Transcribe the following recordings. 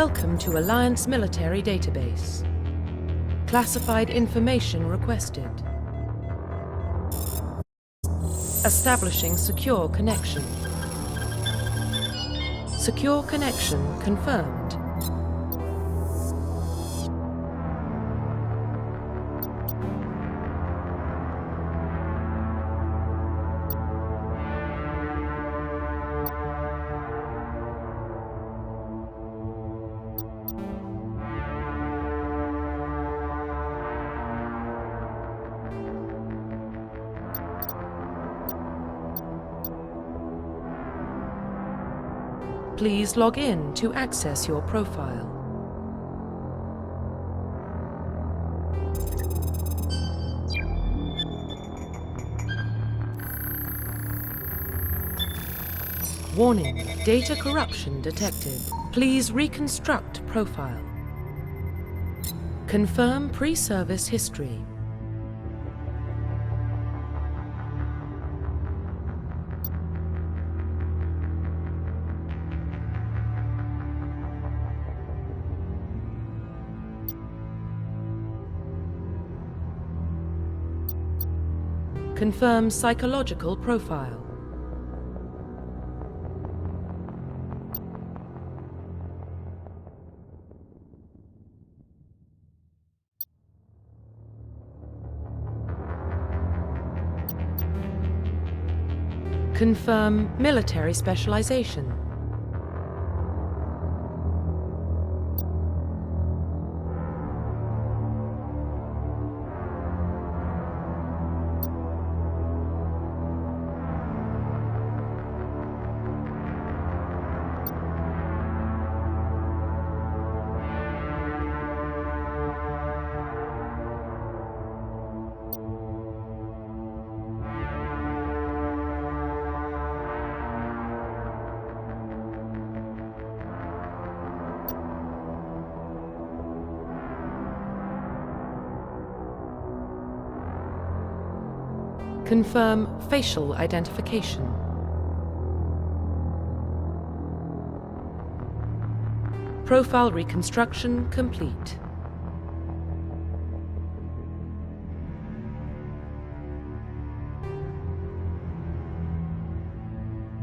Welcome to Alliance Military Database. Classified information requested. Establishing secure connection. Secure connection confirmed. Please log in to access your profile. Warning, data corruption detected. Please reconstruct profile. Confirm pre-service history. Confirm psychological profile. Confirm military specialization. Confirm facial identification. Profile reconstruction complete.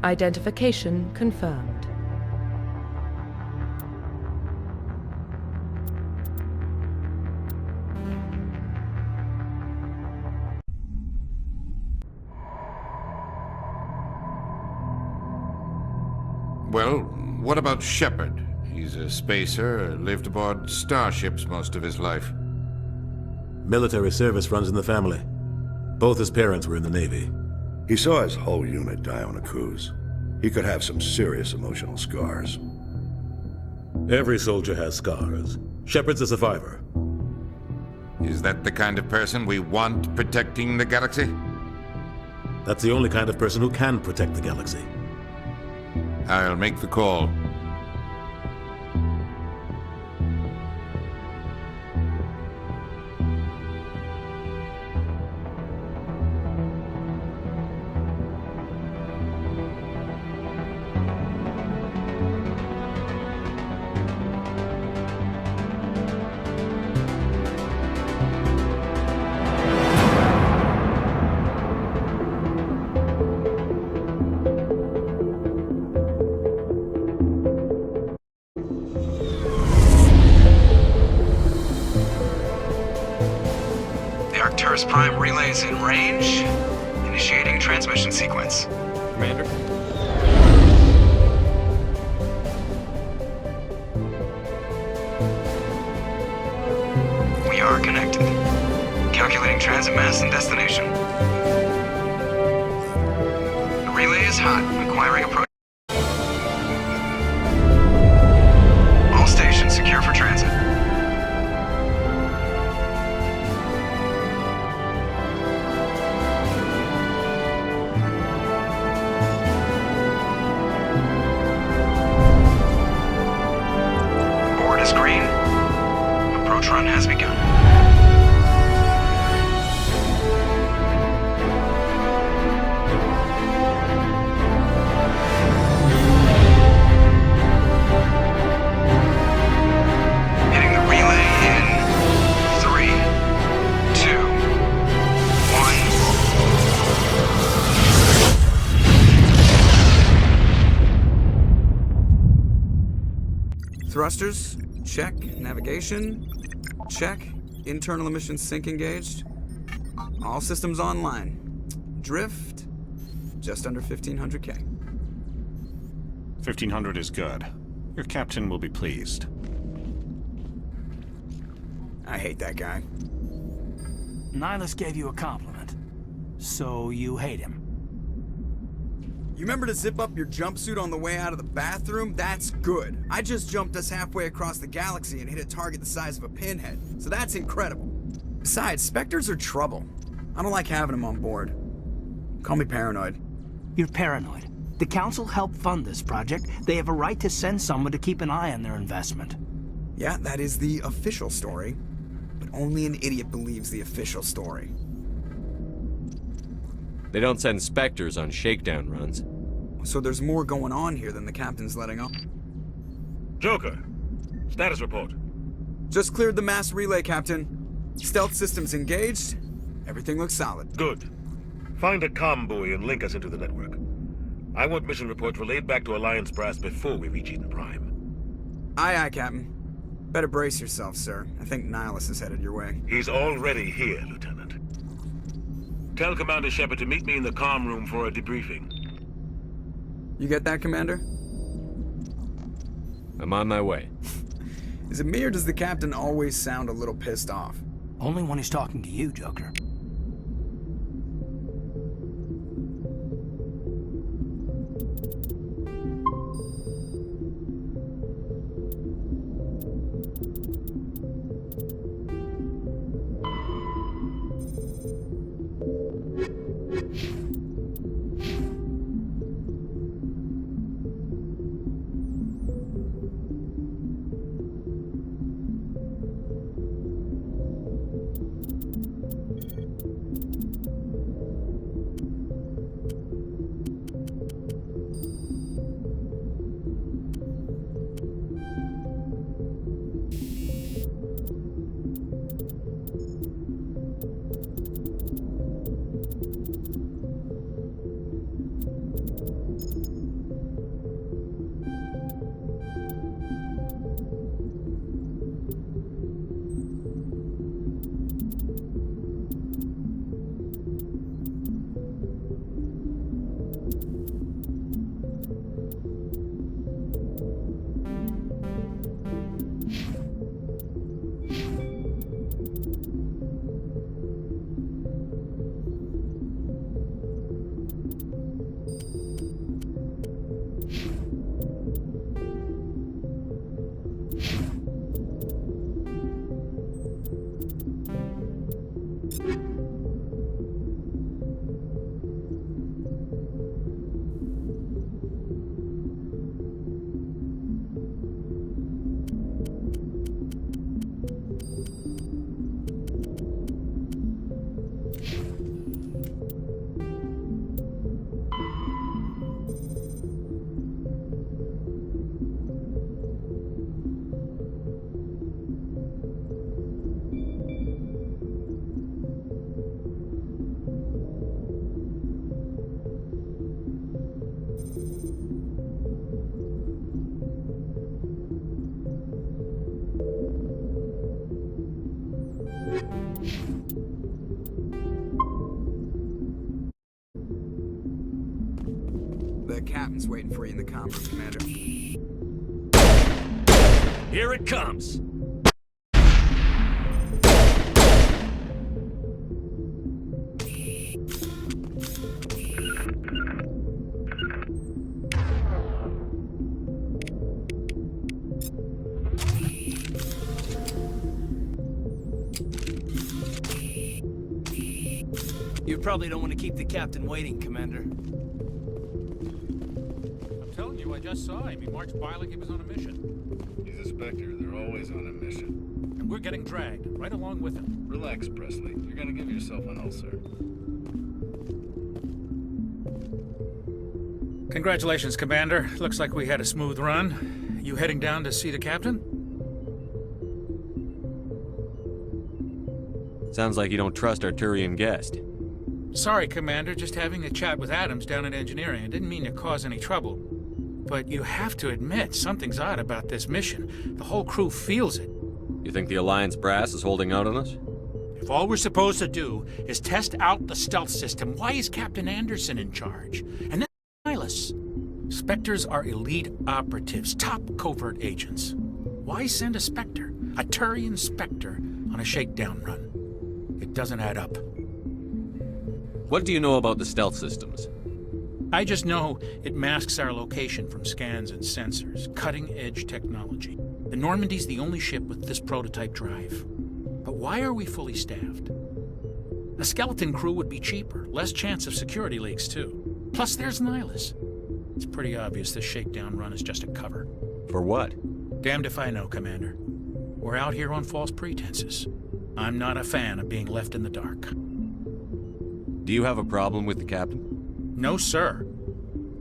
Identification confirmed. Well, what about Shepard? He's a spacer, lived aboard starships most of his life. Military service runs in the family. Both his parents were in the Navy. He saw his whole unit die on a cruise. He could have some serious emotional scars. Every soldier has scars. Shepard's a survivor. Is that the kind of person we want protecting the galaxy? That's the only kind of person who can protect the galaxy. I'll make the call. Prime relays in range. Initiating transmission sequence. Commander? We are connected. Calculating transit mass and destination. The relay is hot, requiring approach. All stations secure for transit. Green. Approach run has begun. Thrusters, check. Navigation, check. Internal emission sync engaged. All systems online. Drift, just under 1500K. 1500 is good. Your captain will be pleased. I hate that guy. Nihilus gave you a compliment. So you hate him. You remember to zip up your jumpsuit on the way out of the bathroom? That's good. I just jumped us halfway across the galaxy and hit a target the size of a pinhead, so that's incredible. Besides, Spectres are trouble. I don't like having them on board. Call me paranoid. You're paranoid. The Council helped fund this project. They have a right to send someone to keep an eye on their investment. Yeah, that is the official story. But only an idiot believes the official story. They don't send Spectres on shakedown runs. So there's more going on here than the captain's letting on. Joker, status report. Just cleared the mass relay, Captain. Stealth systems engaged. Everything looks solid. Good. Find a comm buoy and link us into the network. I want mission reports relayed back to Alliance brass before we reach Eden Prime. Aye, aye, Captain. Better brace yourself, sir. I think Nihilus is headed your way. He's already here, Lieutenant. Tell Commander Shepard to meet me in the comm room for a debriefing. You get that, Commander? I'm on my way. Is it me or does the Captain always sound a little pissed off? Only when he's talking to you, Joker. The Captain's waiting for you in the comm room, Commander. Here it comes! You probably don't want to keep the Captain waiting, Commander. I'm telling you, I just saw him. He marched by like he was on a mission. He's a Spectre. They're always on a mission. And we're getting dragged, right along with him. Relax, Presley. You're gonna give yourself an ulcer. Congratulations, Commander. Looks like we had a smooth run. You heading down to see the captain? Sounds like you don't trust our Turian guest. Sorry, Commander. Just having a chat with Adams down at engineering. I didn't mean to cause any trouble. but you have to admit something's odd about this mission. The whole crew feels it. You think the Alliance brass is holding out on us? If all we're supposed to do is test out the stealth system, why is Captain Anderson in charge? And then Silas. Spectres are elite operatives, top covert agents. Why send a Spectre, a Turian Spectre, on a shakedown run? It doesn't add up. What do you know about the stealth systems? I just know it masks our location from scans and sensors. Cutting-edge technology. The Normandy's the only ship with this prototype drive. But why are we fully staffed? A skeleton crew would be cheaper, less chance of security leaks too. Plus there's Nihilus. It's pretty obvious this shakedown run is just a cover. For what? Damned if I know, Commander. We're out here on false pretenses. I'm not a fan of being left in the dark. Do you have a problem with the captain? No, sir.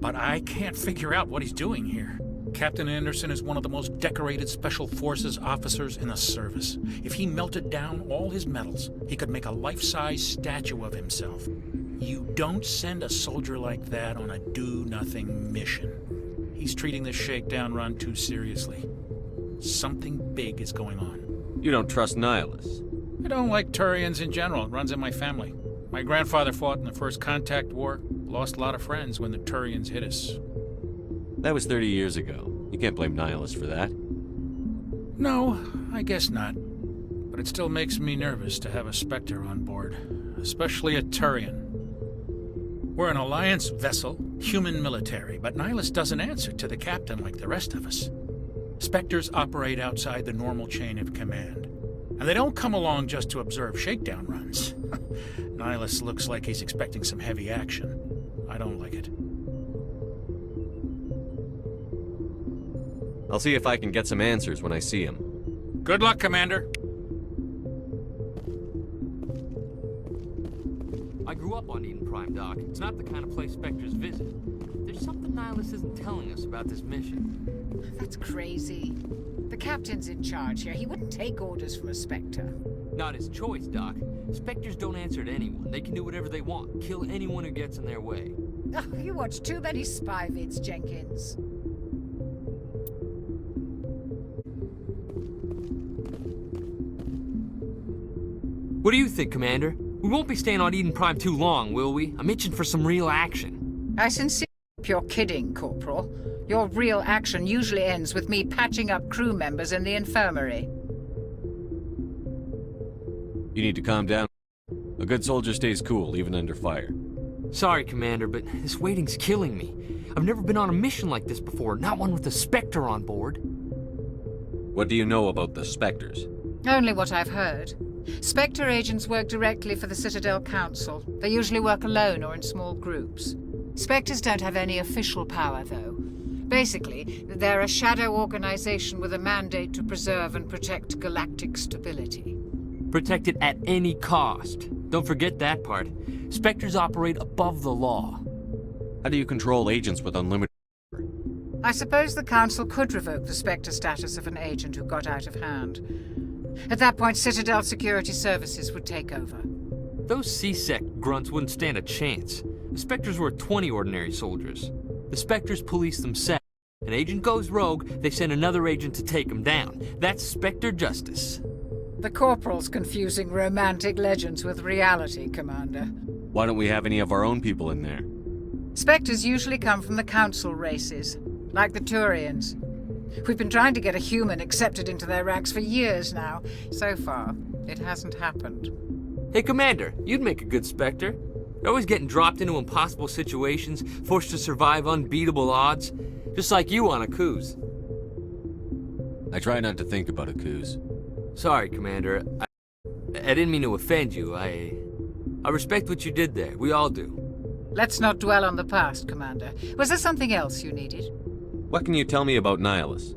But I can't figure out what he's doing here. Captain Anderson is one of the most decorated Special Forces officers in the service. If he melted down all his medals, he could make a life-size statue of himself. You don't send a soldier like that on a do-nothing mission. He's treating this shakedown run too seriously. Something big is going on. You don't trust Nihilus? I don't like Turians in general. It runs in my family. My grandfather fought in the First Contact War. Lost a lot of friends when the Turians hit us. That was 30 years ago. You can't blame Nihilus for that. No, I guess not. But it still makes me nervous to have a Spectre on board. Especially a Turian. We're an Alliance vessel, human military, but Nihilus doesn't answer to the captain like the rest of us. Spectres operate outside the normal chain of command. And they don't come along just to observe shakedown runs. Nihilus looks like he's expecting some heavy action. I don't like it. I'll see if I can get some answers when I see him. Good luck, Commander. I grew up on Eden Prime, Doc. It's not the kind of place Spectres visit. There's something Nihilus isn't telling us about this mission. That's crazy. The captain's in charge here. He wouldn't take orders from a Spectre. Not his choice, Doc. Spectres don't answer to anyone. They can do whatever they want. Kill anyone who gets in their way. Oh, you watch too many spy vids, Jenkins. What do you think, Commander? We won't be staying on Eden Prime too long, will we? I'm itching for some real action. I sincerely hope you're kidding, Corporal. Your real action usually ends with me patching up crew members in the infirmary. You need to calm down. A good soldier stays cool, even under fire. Sorry, Commander, but this waiting's killing me. I've never been on a mission like this before, not one with a Spectre on board. What do you know about the Spectres? Only what I've heard. Spectre agents work directly for the Citadel Council. They usually work alone or in small groups. Spectres don't have any official power, though. Basically, they're a shadow organization with a mandate to preserve and protect galactic stability. Protect it at any cost. Don't forget that part. Spectres operate above the law. How do you control agents with unlimited power? I suppose the Council could revoke the Spectre status of an agent who got out of hand. At that point, Citadel Security Services would take over. Those C-Sec grunts wouldn't stand a chance. The Spectres were 20 ordinary soldiers. The Spectres police themselves. An agent goes rogue, they send another agent to take him down. That's Spectre justice. The Corporal's confusing romantic legends with reality, Commander. Why don't we have any of our own people in there? Spectres usually come from the Council races, like the Turians. We've been trying to get a human accepted into their ranks for years now. So far, it hasn't happened. Hey, Commander, you'd make a good Spectre. You're always getting dropped into impossible situations, forced to survive unbeatable odds. Just like you on Akuz. I try not to think about Akuz. Sorry, Commander. I didn't mean to offend you. I respect what you did there. We all do. Let's not dwell on the past, Commander. Was there something else you needed? What can you tell me about Nihilus?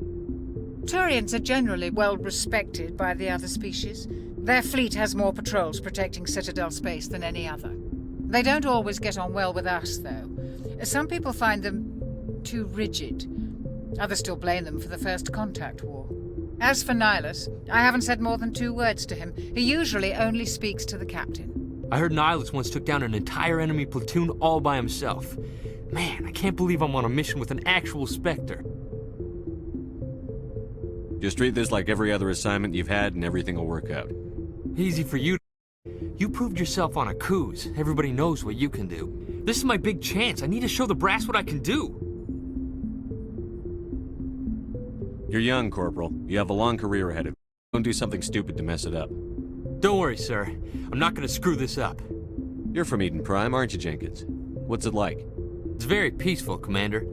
Turians are generally well respected by the other species. Their fleet has more patrols protecting Citadel space than any other. They don't always get on well with us, though. Some people find them too rigid. Others still blame them for the First Contact War. As for Nihilus, I haven't said more than 2 words to him. He usually only speaks to the captain. I heard Nihilus once took down an entire enemy platoon all by himself. Man, I can't believe I'm on a mission with an actual Spectre. Just treat this like every other assignment you've had and everything will work out. Easy for you. You proved yourself on a cruise. Everybody knows what you can do. This is my big chance. I need to show the brass what I can do. You're young, Corporal. You have a long career ahead of you. Don't do something stupid to mess it up. Don't worry, sir. I'm not gonna screw this up. You're from Eden Prime, aren't you, Jenkins? What's it like? It's very peaceful, Commander.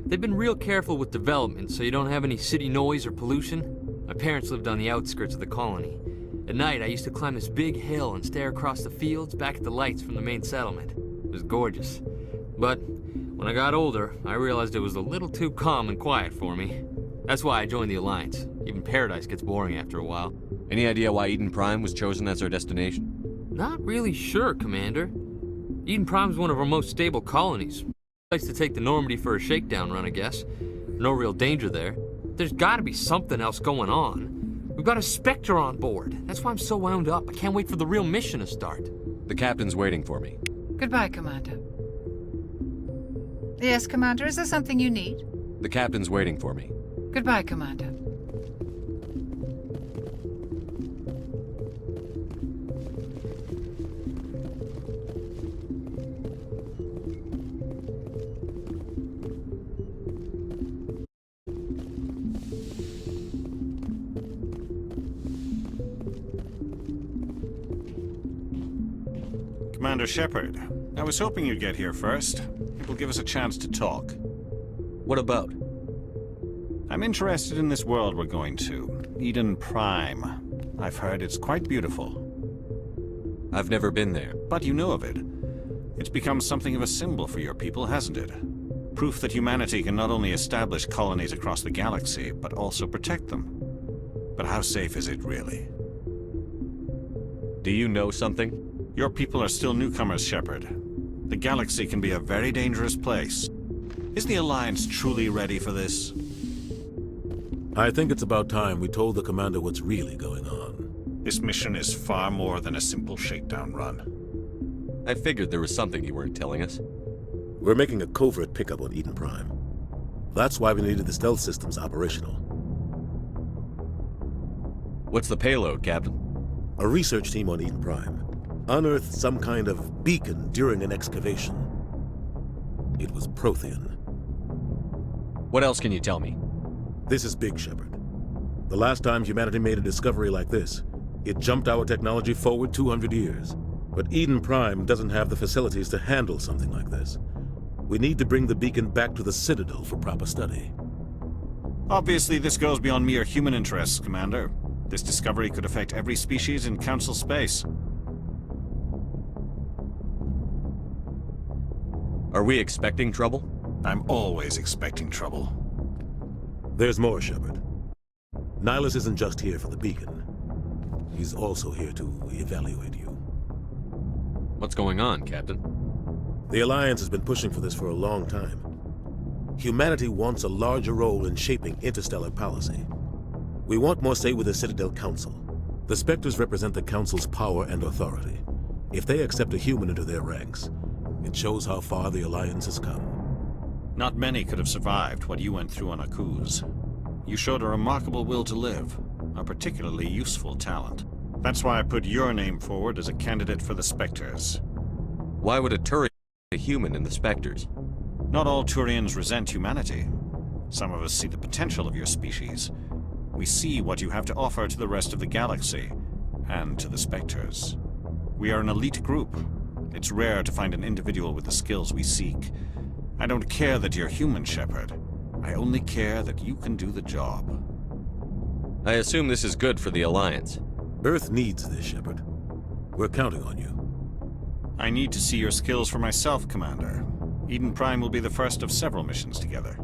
They've been real careful with development, so you don't have any city noise or pollution. My parents lived on the outskirts of the colony. At night, I used to climb this big hill and stare across the fields back at the lights from the main settlement. It was gorgeous. But when I got older, I realized it was a little too calm and quiet for me. That's why I joined the Alliance. Even paradise gets boring after a while. Any idea why Eden Prime was chosen as our destination? Not really sure, Commander. Eden Prime's one of our most stable colonies. Place to take the Normandy for a shakedown run, I guess. No real danger there. There's gotta be something else going on. We've got a Spectre on board. That's why I'm so wound up. I can't wait for the real mission to start. The captain's waiting for me. Goodbye, Commander. Yes, Commander, is there something you need? The captain's waiting for me. Goodbye, Commander. Commander Shepard, I was hoping you'd get here first. It will give us a chance to talk. What about? I'm interested in this world we're going to, Eden Prime. I've heard it's quite beautiful. I've never been there. But you know of it. It's become something of a symbol for your people, hasn't it? Proof that humanity can not only establish colonies across the galaxy, but also protect them. But how safe is it, really? Do you know something? Your people are still newcomers, Shepard. The galaxy can be a very dangerous place. Is the Alliance truly ready for this? I think it's about time we told the commander what's really going on. This mission is far more than a simple shakedown run. I figured there was something you weren't telling us. We're making a covert pickup on Eden Prime. That's why we needed the stealth systems operational. What's the payload, Captain? A research team on Eden Prime unearthed some kind of beacon during an excavation. It was Prothean. What else can you tell me? This is big, Shepard. The last time humanity made a discovery like this, it jumped our technology forward 200 years. But Eden Prime doesn't have the facilities to handle something like this. We need to bring the beacon back to the Citadel for proper study. Obviously, this goes beyond mere human interests, Commander. This discovery could affect every species in Council space. Are we expecting trouble? I'm always expecting trouble. There's more, Shepard. Nihilus isn't just here for the beacon. He's also here to evaluate you. What's going on, Captain? The Alliance has been pushing for this for a long time. Humanity wants a larger role in shaping interstellar policy. We want more say with the Citadel Council. The Spectres represent the Council's power and authority. If they accept a human into their ranks, it shows how far the Alliance has come. Not many could have survived what you went through on Akuz. You showed a remarkable will to live, a particularly useful talent. That's why I put your name forward as a candidate for the Spectres. Why would a Turian be a human in the Spectres? Not all Turians resent humanity. Some of us see the potential of your species. We see what you have to offer to the rest of the galaxy, and to the Spectres. We are an elite group. It's rare to find an individual with the skills we seek. I don't care that you're human, Shepard. I only care that you can do the job. I assume this is good for the Alliance. Earth needs this, Shepard. We're counting on you. I need to see your skills for myself, Commander. Eden Prime will be the first of several missions together.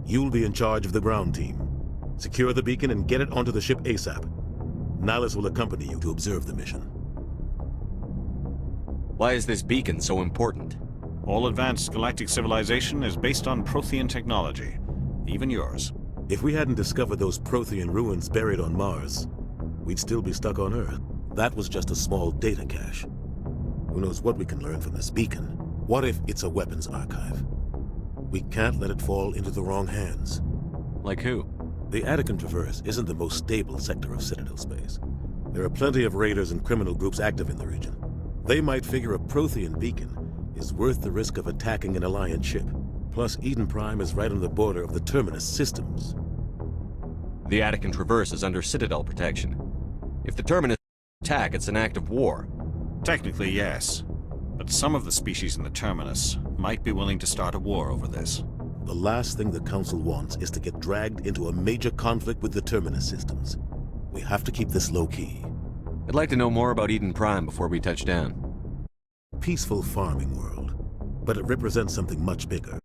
You'll be in charge of the ground team. Secure the beacon and get it onto the ship ASAP. Nihilus will accompany you to observe the mission. Why is this beacon so important? All advanced galactic civilization is based on Prothean technology, even yours. If we hadn't discovered those Prothean ruins buried on Mars, we'd still be stuck on Earth. That was just a small data cache. Who knows what we can learn from this beacon What if it's a weapons archive? We can't let it fall into the wrong hands. Like who? The Attican Traverse isn't the most stable sector of Citadel space. There are plenty of raiders and criminal groups active in the region. They might figure a Prothean beacon is worth the risk of attacking an Alliance ship. Plus, Eden Prime is right on the border of the Terminus systems. The Attican Traverse is under Citadel protection. If the Terminus attack, it's an act of war. Technically, yes. But some of the species in the Terminus might be willing to start a war over this. The last thing the Council wants is to get dragged into a major conflict with the Terminus systems. We have to keep this low-key. I'd like to know more about Eden Prime before we touch down. Peaceful farming world, but it represents something much bigger.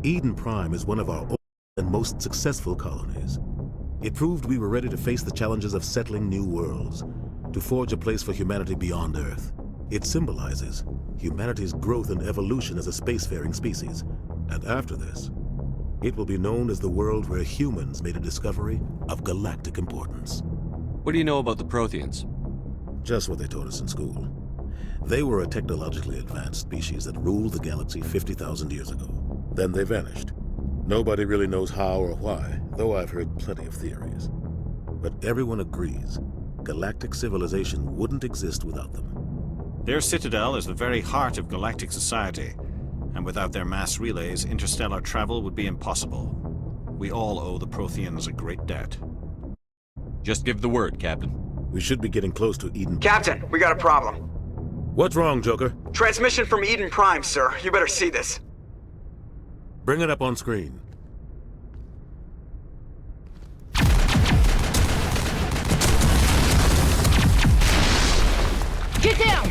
Eden Prime is one of our oldest and most successful colonies. It proved we were ready to face the challenges of settling new worlds, to forge a place for humanity beyond Earth. It symbolizes humanity's growth and evolution as a spacefaring species. And after this, it will be known as the world where humans made a discovery of galactic importance. What do you know about the Protheans? Just what they taught us in school. They were a technologically advanced species that ruled the galaxy 50,000 years ago. Then they vanished. Nobody really knows how or why, though I've heard plenty of theories. But everyone agrees, galactic civilization wouldn't exist without them. Their citadel is the very heart of galactic society, and without their mass relays, interstellar travel would be impossible. We all owe the Protheans a great debt. Just give the word, Captain. We should be getting close to Eden. Captain, we got a problem. What's wrong, Joker? Transmission from Eden Prime, sir. You better see this. Bring it up on screen. Get down!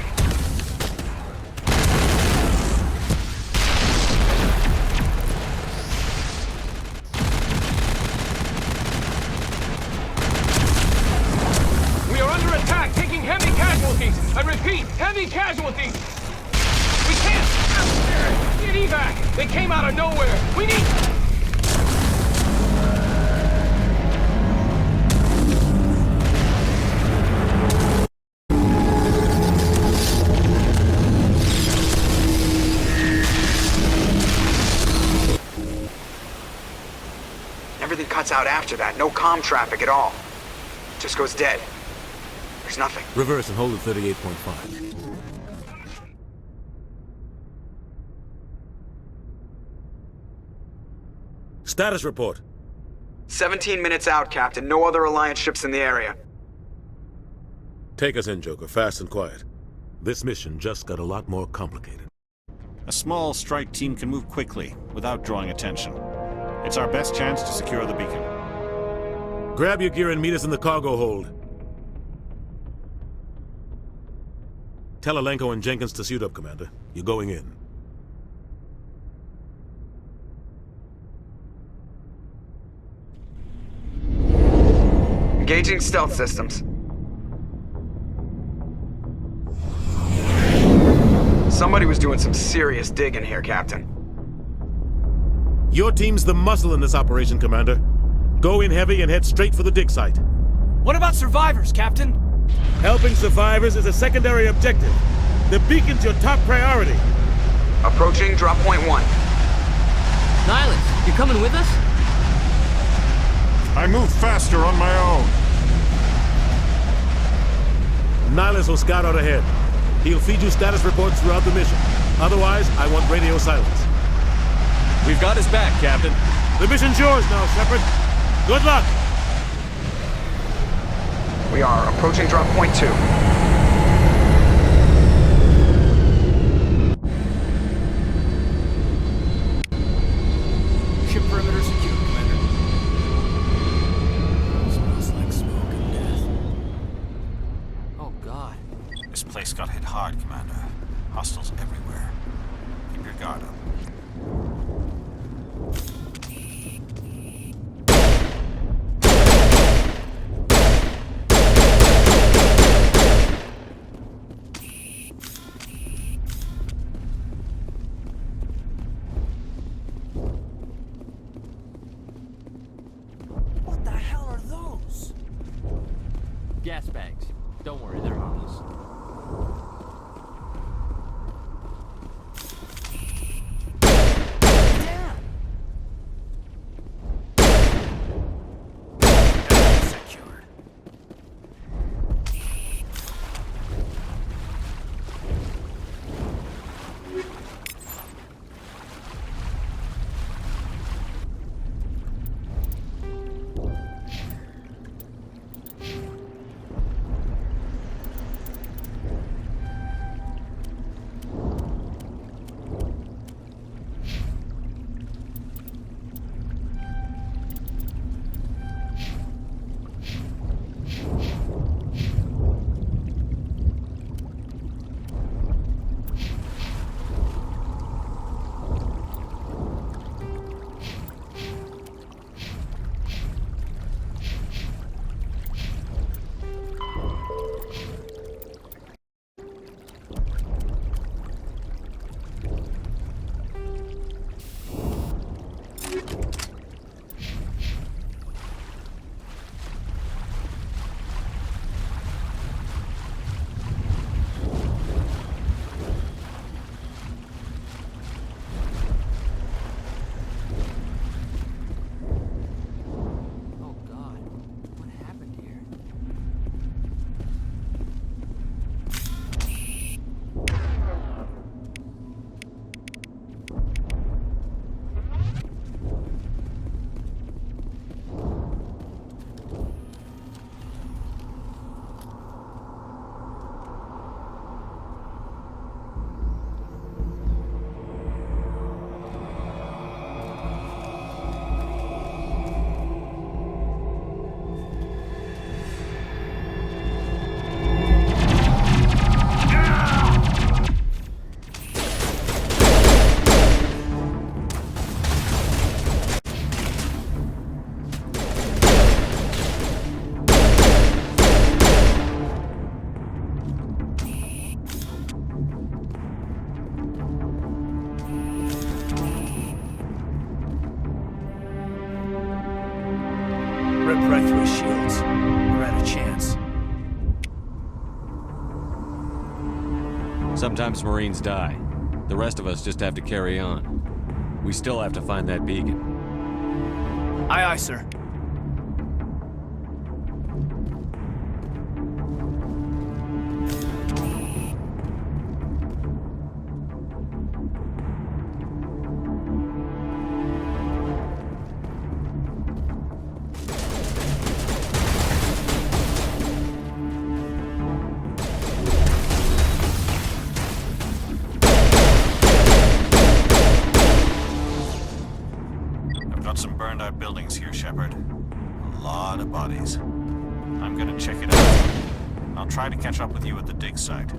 We are under attack, taking heavy casualties. I repeat, heavy casualties. We can't get evac. They came out of nowhere. We need... Everything cuts out after that. No comm traffic at all. Just goes dead. There's nothing. Reverse and hold at 38.5. Status report. 17 minutes out, Captain. No other Alliance ships in the area. Take us in, Joker, fast and quiet. This mission just got a lot more complicated. A small strike team can move quickly, without drawing attention. It's our best chance to secure the beacon. Grab your gear and meet us in the cargo hold. Tell Alenko and Jenkins to suit up, Commander. You're going in. Engaging stealth systems. Somebody was doing some serious digging here, Captain. Your team's the muscle in this operation, Commander. Go in heavy and head straight for the dig site. What about survivors, Captain? Helping survivors is a secondary objective. The beacon's your top priority. Approaching drop point 1. Nihilus, you coming with us? I move faster on my own. Nihilus will scout out ahead. He'll feed you status reports throughout the mission. Otherwise, I want radio silence. We've got his back, Captain. The mission's yours now, Shepard. Good luck! We are approaching drop point 2. Ship perimeter secure, Commander. Smells like smoke and death. Oh, God. This place got hit hard, Commander. Hostiles everywhere. Keep your guard up. What the hell are those? Gas bags. Don't worry, they're harmless. Sometimes Marines die. The rest of us just have to carry on. We still have to find that beacon. Aye, aye, sir. Some burned out buildings here, Shepard. A lot of bodies. I'm gonna check it out. I'll try to catch up with you at the dig site.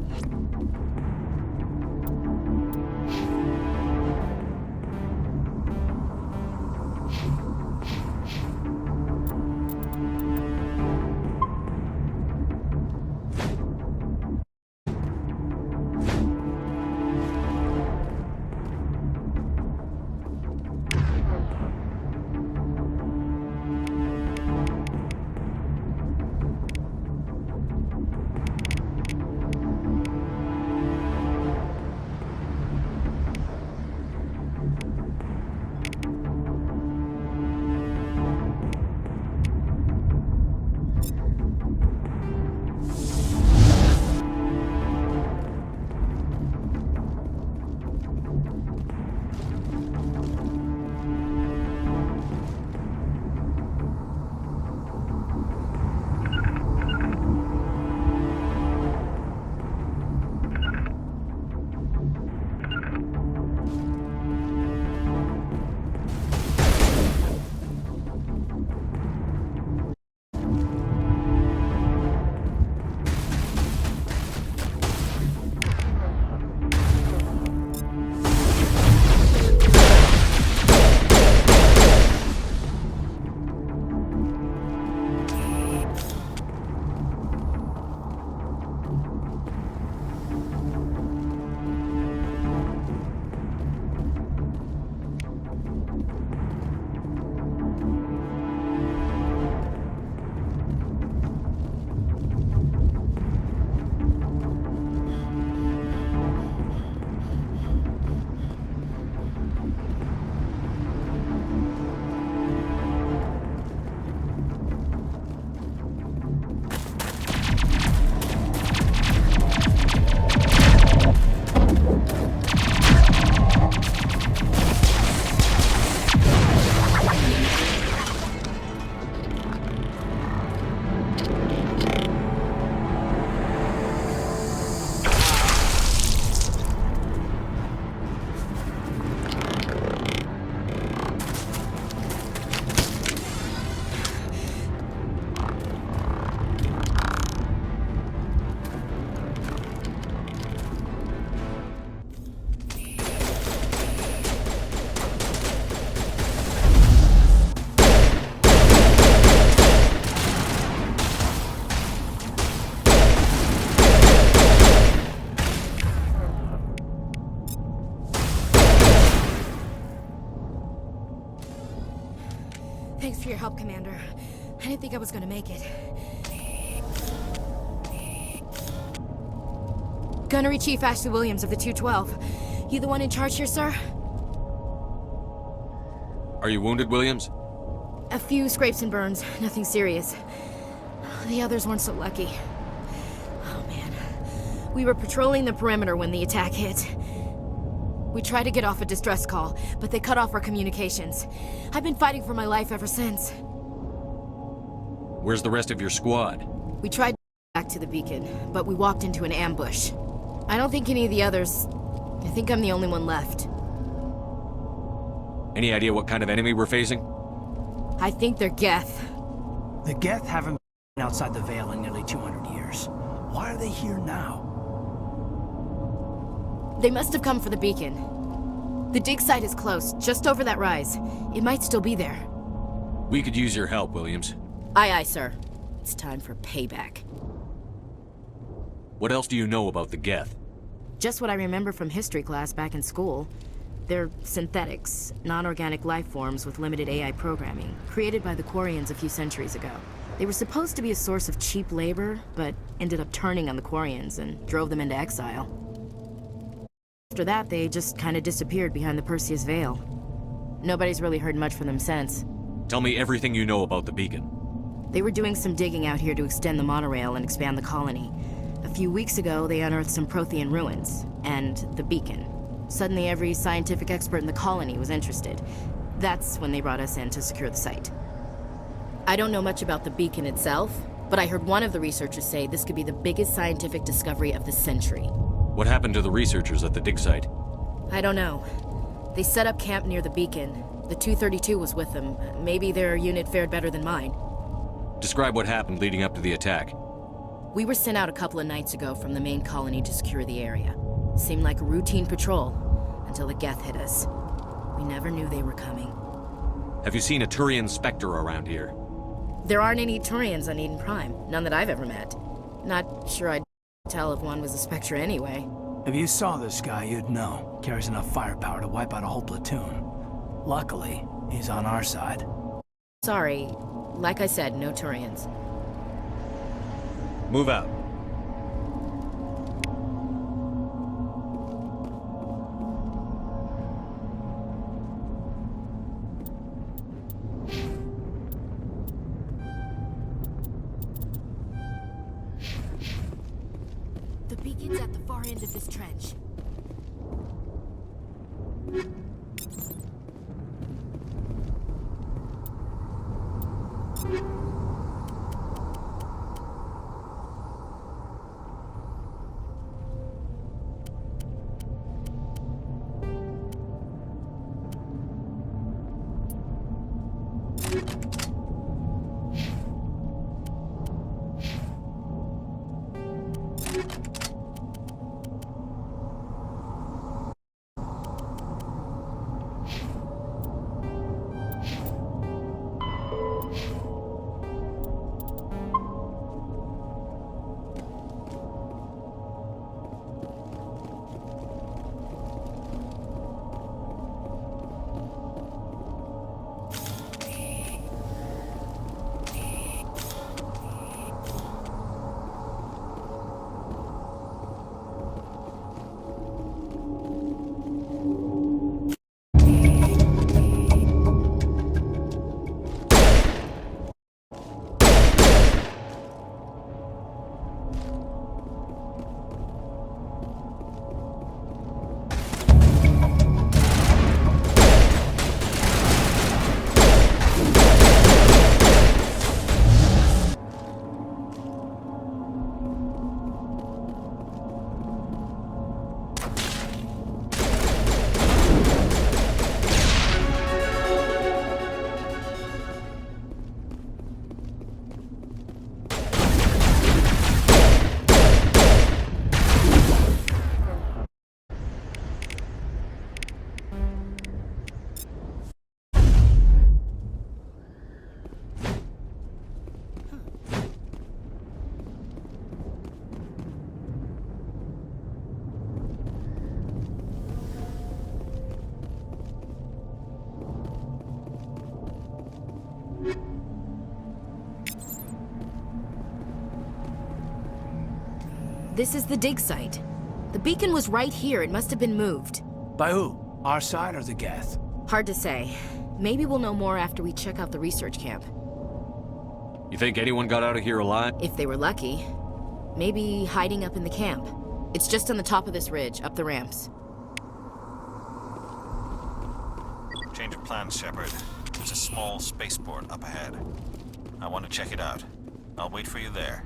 Thanks for your help, Commander. I didn't think I was gonna make it. Gunnery Chief Ashley Williams of the 212. You the one in charge here, sir? Are you wounded, Williams? A few scrapes and burns, nothing serious. The others weren't so lucky. Oh man. We were patrolling the perimeter when the attack hit. We tried to get off a distress call, but they cut off our communications. I've been fighting for my life ever since. Where's the rest of your squad? We tried to get back to the beacon, but we walked into an ambush. I don't think any of the others... I think I'm the only one left. Any idea what kind of enemy we're facing? I think they're Geth. The Geth haven't been outside the Veil in nearly 200 years. Why are they here now? They must have come for the beacon. The dig site is close, just over that rise. It might still be there. We could use your help, Williams. Aye, aye, sir. It's time for payback. What else do you know about the Geth? Just what I remember from history class back in school. They're synthetics, non-organic life forms with limited AI programming, created by the Quarians a few centuries ago. They were supposed to be a source of cheap labor, but ended up turning on the Quarians and drove them into exile. After that, they just kind of disappeared behind the Perseus Veil. Nobody's really heard much from them since. Tell me everything you know about the beacon. They were doing some digging out here to extend the monorail and expand the colony. A few weeks ago, they unearthed some Prothean ruins, and the beacon. Suddenly, every scientific expert in the colony was interested. That's when they brought us in to secure the site. I don't know much about the beacon itself, but I heard one of the researchers say this could be the biggest scientific discovery of the century. What happened to the researchers at the dig site? I don't know. They set up camp near the beacon. The 232 was with them. Maybe their unit fared better than mine. Describe what happened leading up to the attack. We were sent out a couple of nights ago from the main colony to secure the area. Seemed like a routine patrol, until the Geth hit us. We never knew they were coming. Have you seen a Turian Spectre around here? There aren't any Turians on Eden Prime. None that I've ever met. Not sure I'd tell if one was a Spectre anyway. If you saw this guy, you'd know. Carries enough firepower to wipe out a whole platoon. Luckily, he's on our side. Sorry. Like I said, no Turians. Move out. The beacon's at the far end of this trench. This is the dig site. The beacon was right here. It must have been moved. By who? Our side or the Geth? Hard to say. Maybe we'll know more after we check out the research camp. You think anyone got out of here alive? If they were lucky. Maybe hiding up in the camp. It's just on the top of this ridge, up the ramps. Change of plans, Shepard. There's a small spaceport up ahead. I want to check it out. I'll wait for you there.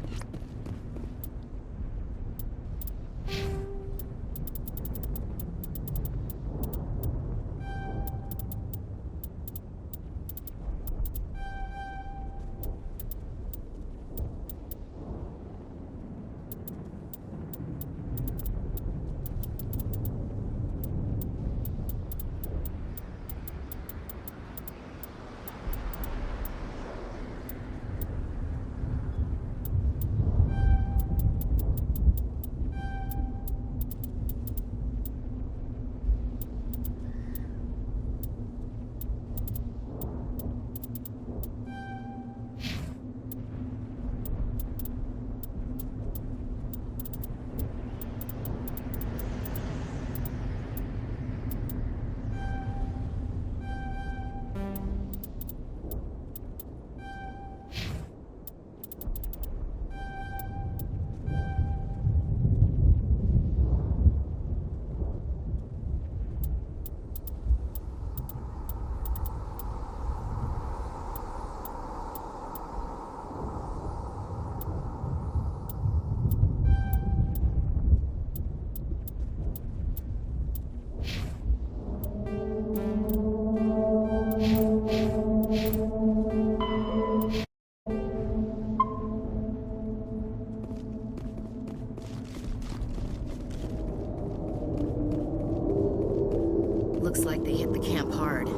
Looks like they hit the camp hard.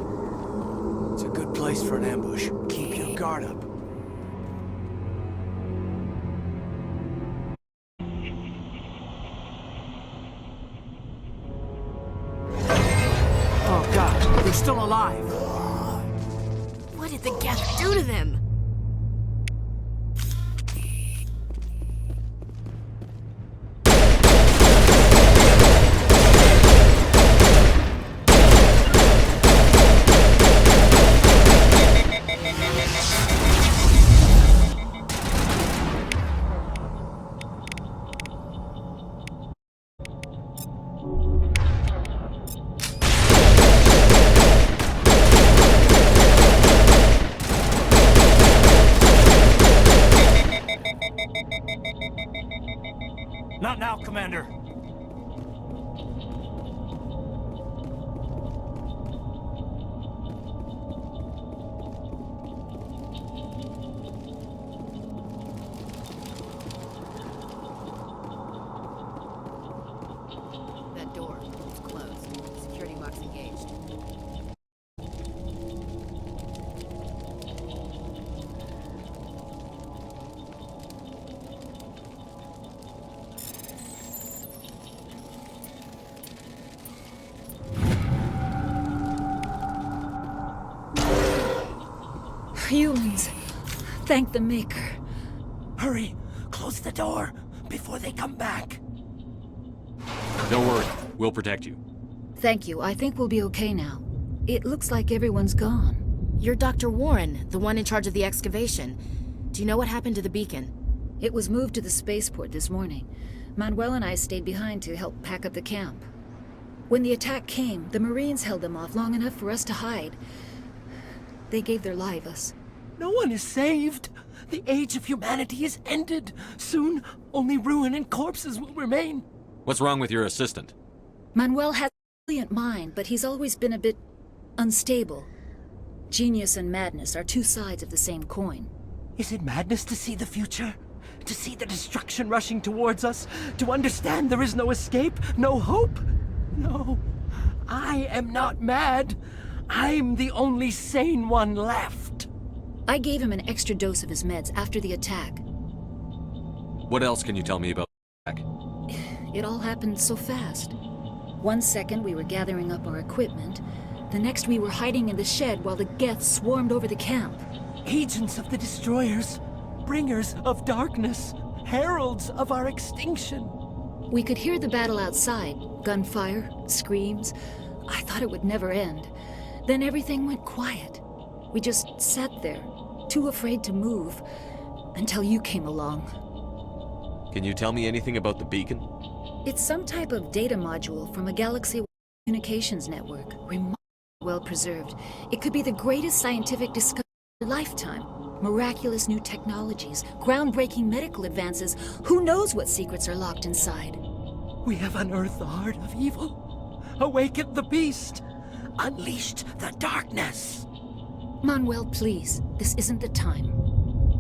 It's a good place for an ambush. Keep your guard up. Oh God, they're still alive. What did the Geth do to them? Not now, Commander. That door. It's closed. Security box engaged. Humans. Thank the Maker. Hurry! Close the door before they come back. Don't worry. We'll protect you. Thank you. I think we'll be okay now. It looks like everyone's gone. You're Dr. Warren, the one in charge of the excavation. Do you know what happened to the beacon? It was moved to the spaceport this morning. Manuel and I stayed behind to help pack up the camp. When the attack came, the Marines held them off long enough for us to hide. They gave their lives. No one is saved. The age of humanity is ended. Soon, only ruin and corpses will remain. What's wrong with your assistant? Manuel has a brilliant mind, but he's always been a bit unstable. Genius and madness are two sides of the same coin. Is it madness to see the future? To see the destruction rushing towards us? To understand there is no escape? No hope? No. I am not mad. I'm the only sane one left. I gave him an extra dose of his meds after the attack. What else can you tell me about the attack? It all happened so fast. 1 second we were gathering up our equipment. The next we were hiding in the shed while the Geth swarmed over the camp. Agents of the destroyers. Bringers of darkness. Heralds of our extinction. We could hear the battle outside. Gunfire, screams. I thought it would never end. Then everything went quiet. We just sat there, too afraid to move, until you came along. Can you tell me anything about the beacon? It's some type of data module from a galaxy communications network. Remarkably well preserved. It could be the greatest scientific discovery of our lifetime. Miraculous new technologies, groundbreaking medical advances. Who knows what secrets are locked inside? We have unearthed the heart of evil. Awakened the beast. Unleashed the darkness. Manuel, please. This isn't the time.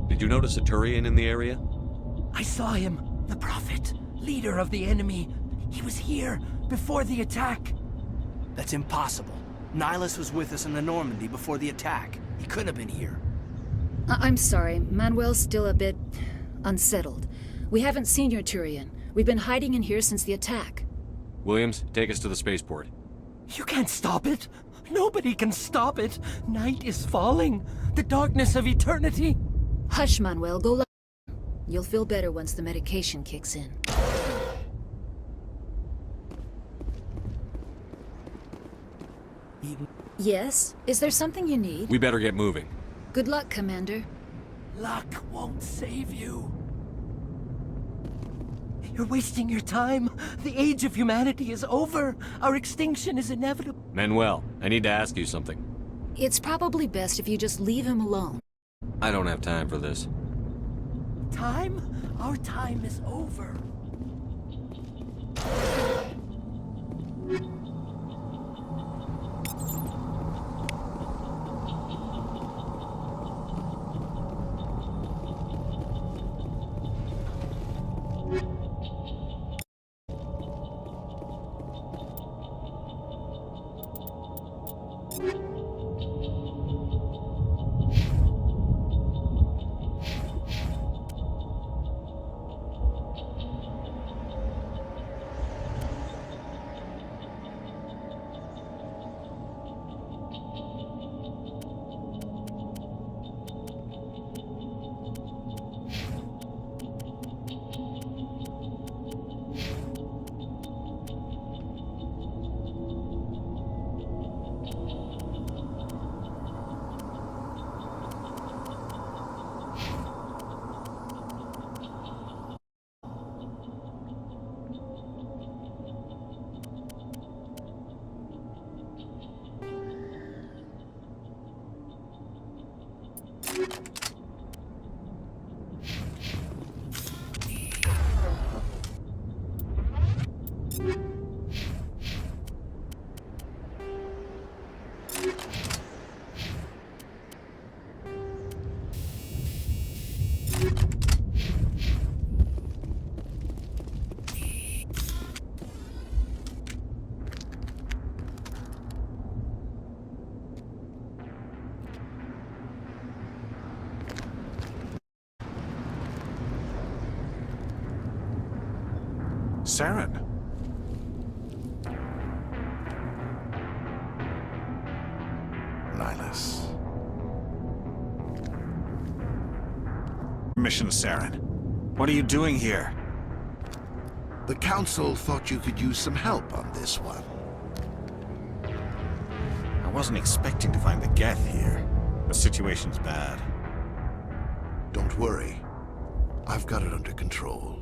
Did you notice a Turian in the area? I saw him. The Prophet. Leader of the enemy. He was here before the attack. That's impossible. Nihilus was with us in the Normandy before the attack. He couldn't have been here. I'm sorry. Manuel's still a bit unsettled. We haven't seen your Turian. We've been hiding in here since the attack. Williams, take us to the spaceport. You can't stop it. Nobody can stop it. Night is falling. The darkness of eternity. Hush, Manuel. Go lie. You'll feel better once the medication kicks in. Yes? Is there something you need? We better get moving. Good luck, Commander. Luck won't save you. You're wasting your time. The age of humanity is over. Our extinction is inevitable. Manuel, I need to ask you something. It's probably best if you just leave him alone. I don't have time for this. Time? Our time is over. Saren. Nihilus. Mission Saren. What are you doing here? The Council thought you could use some help on this one. I wasn't expecting to find the Geth here. The situation's bad. Don't worry. I've got it under control.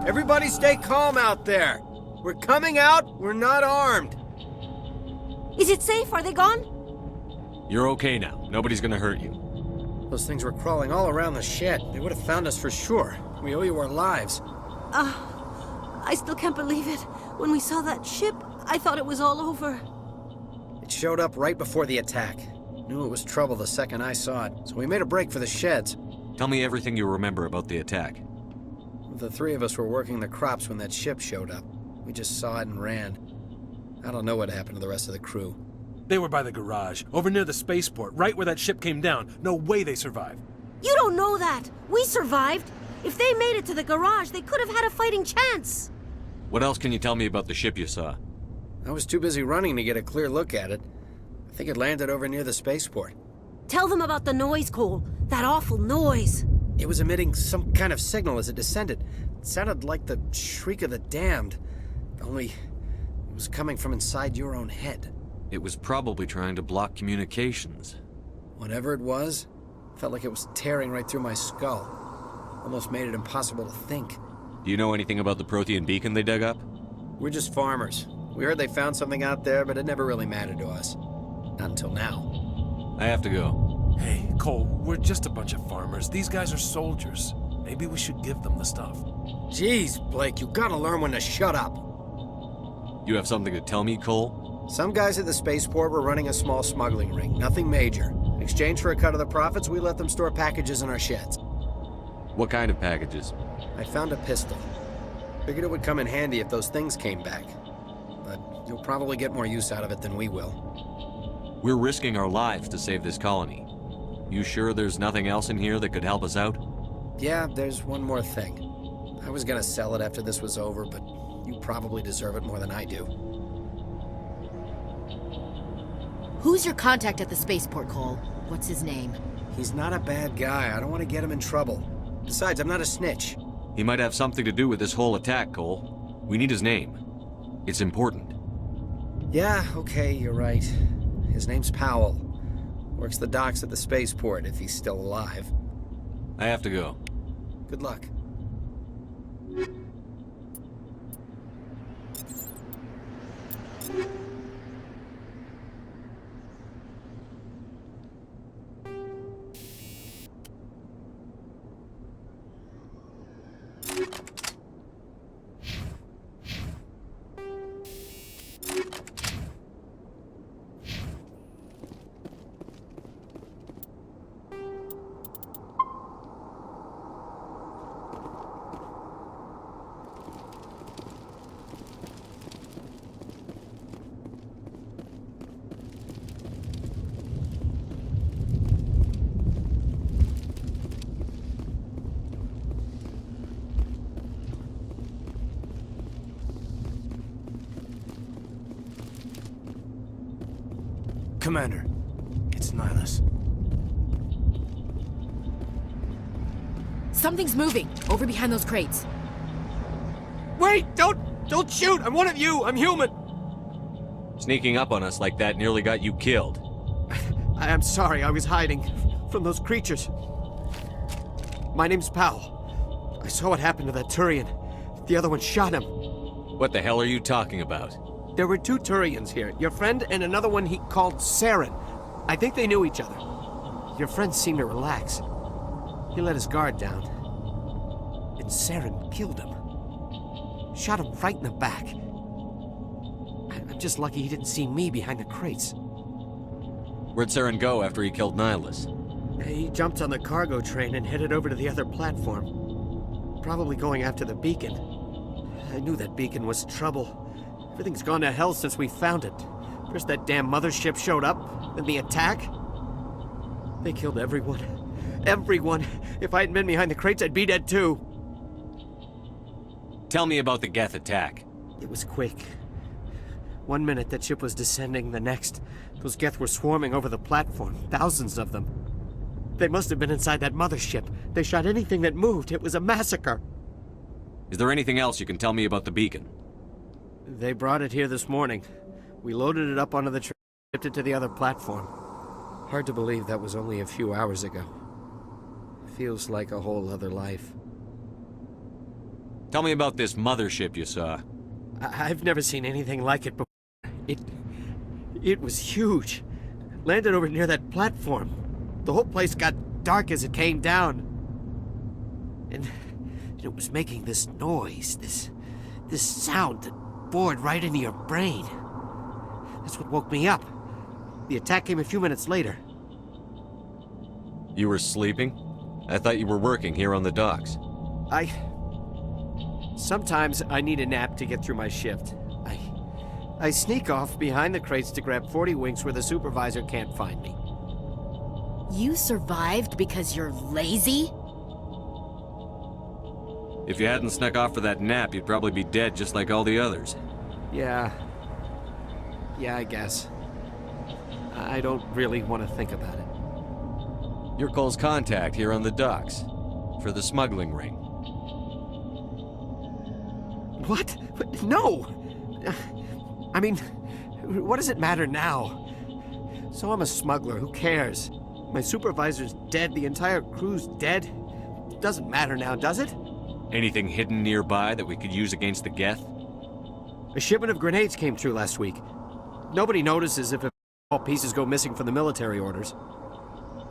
Everybody stay calm out there. We're coming out, we're not armed. Is it safe? Are they gone? You're okay now. Nobody's gonna hurt you. Those things were crawling all around the shed. They would have found us for sure. We owe you our lives. I still can't believe it. When we saw that ship, I thought it was all over. It showed up right before the attack. Knew it was trouble the second I saw it, so we made a break for the sheds. Tell me everything you remember about the attack. The three of us were working the crops when that ship showed up. We just saw it and ran. I don't know what happened to the rest of the crew. They were by the garage, over near the spaceport, right where that ship came down. No way they survived. You don't know that. We survived. If they made it to the garage, they could have had a fighting chance. What else can you tell me about the ship you saw? I was too busy running to get a clear look at it. I think it landed over near the spaceport. Tell them about the noise, Cole. That awful noise. It was emitting some kind of signal as it descended. It sounded like the shriek of the damned. Only it was coming from inside your own head. It was probably trying to block communications. Whatever it was, felt like it was tearing right through my skull. Almost made it impossible to think. Do you know anything about the Prothean beacon they dug up? We're just farmers. We heard they found something out there, but it never really mattered to us. Not until now. I have to go. Hey, Cole, we're just a bunch of farmers. These guys are soldiers. Maybe we should give them the stuff. Jeez, Blake, you gotta learn when to shut up. You have something to tell me, Cole? Some guys at the spaceport were running a small smuggling ring, nothing major. In exchange for a cut of the profits, we let them store packages in our sheds. What kind of packages? I found a pistol. Figured it would come in handy if those things came back. But you'll probably get more use out of it than we will. We're risking our lives to save this colony. You sure there's nothing else in here that could help us out? Yeah, there's one more thing. I was gonna sell it after this was over, but you probably deserve it more than I do. Who's your contact at the spaceport, Cole? What's his name? He's not a bad guy. I don't want to get him in trouble. Besides, I'm not a snitch. He might have something to do with this whole attack, Cole. We need his name. It's important. Yeah, okay, you're right. His name's Powell. Works the docks at the spaceport if he's still alive. I have to go. Good luck. Commander, it's Nihilus. Something's moving, over behind those crates. Wait! Don't shoot! I'm one of you! I'm human! Sneaking up on us like that nearly got you killed. I'm sorry, I was hiding from those creatures. My name's Powell. I saw what happened to that Turian. The other one shot him. What the hell are you talking about? There were 2 Turians here. Your friend and another one he called Saren. I think they knew each other. Your friend seemed to relax. He let his guard down. And Saren killed him. Shot him right in the back. I'm just lucky he didn't see me behind the crates. Where'd Saren go after he killed Nihilus? He jumped on the cargo train and headed over to the other platform. Probably going after the beacon. I knew that beacon was trouble. Everything's gone to hell since we found it. First that damn mothership showed up, then the attack. They killed everyone. Everyone! If I hadn't been behind the crates, I'd be dead too. Tell me about the Geth attack. It was quick. 1 minute that ship was descending, the next, those Geth were swarming over the platform. Thousands of them. They must have been inside that mothership. They shot anything that moved. It was a massacre. Is there anything else you can tell me about the beacon? They brought it here this morning. We loaded it up onto the train and shipped it to the other platform. Hard to believe that was only a few hours ago. Feels like a whole other life. Tell me about this mothership you saw. I've never seen anything like it before. It was huge. Landed over near that platform. The whole place got dark as it came down. And it was making this noise, this sound that bored right into your brain. That's what woke me up. The attack came a few minutes later. You were sleeping? I thought you were working here on the docks. Sometimes I need a nap to get through my shift. I sneak off behind the crates to grab 40 winks where the supervisor can't find me. You survived because you're lazy? If you hadn't snuck off for that nap, you'd probably be dead just like all the others. Yeah, I guess. I don't really want to think about it. You're Cole's contact here on the docks. For the smuggling ring. What? No! I mean, what does it matter now? So I'm a smuggler, who cares? My supervisor's dead, the entire crew's dead. Doesn't matter now, does it? Anything hidden nearby that we could use against the Geth? A shipment of grenades came through last week. Nobody notices if all pieces go missing from the military orders.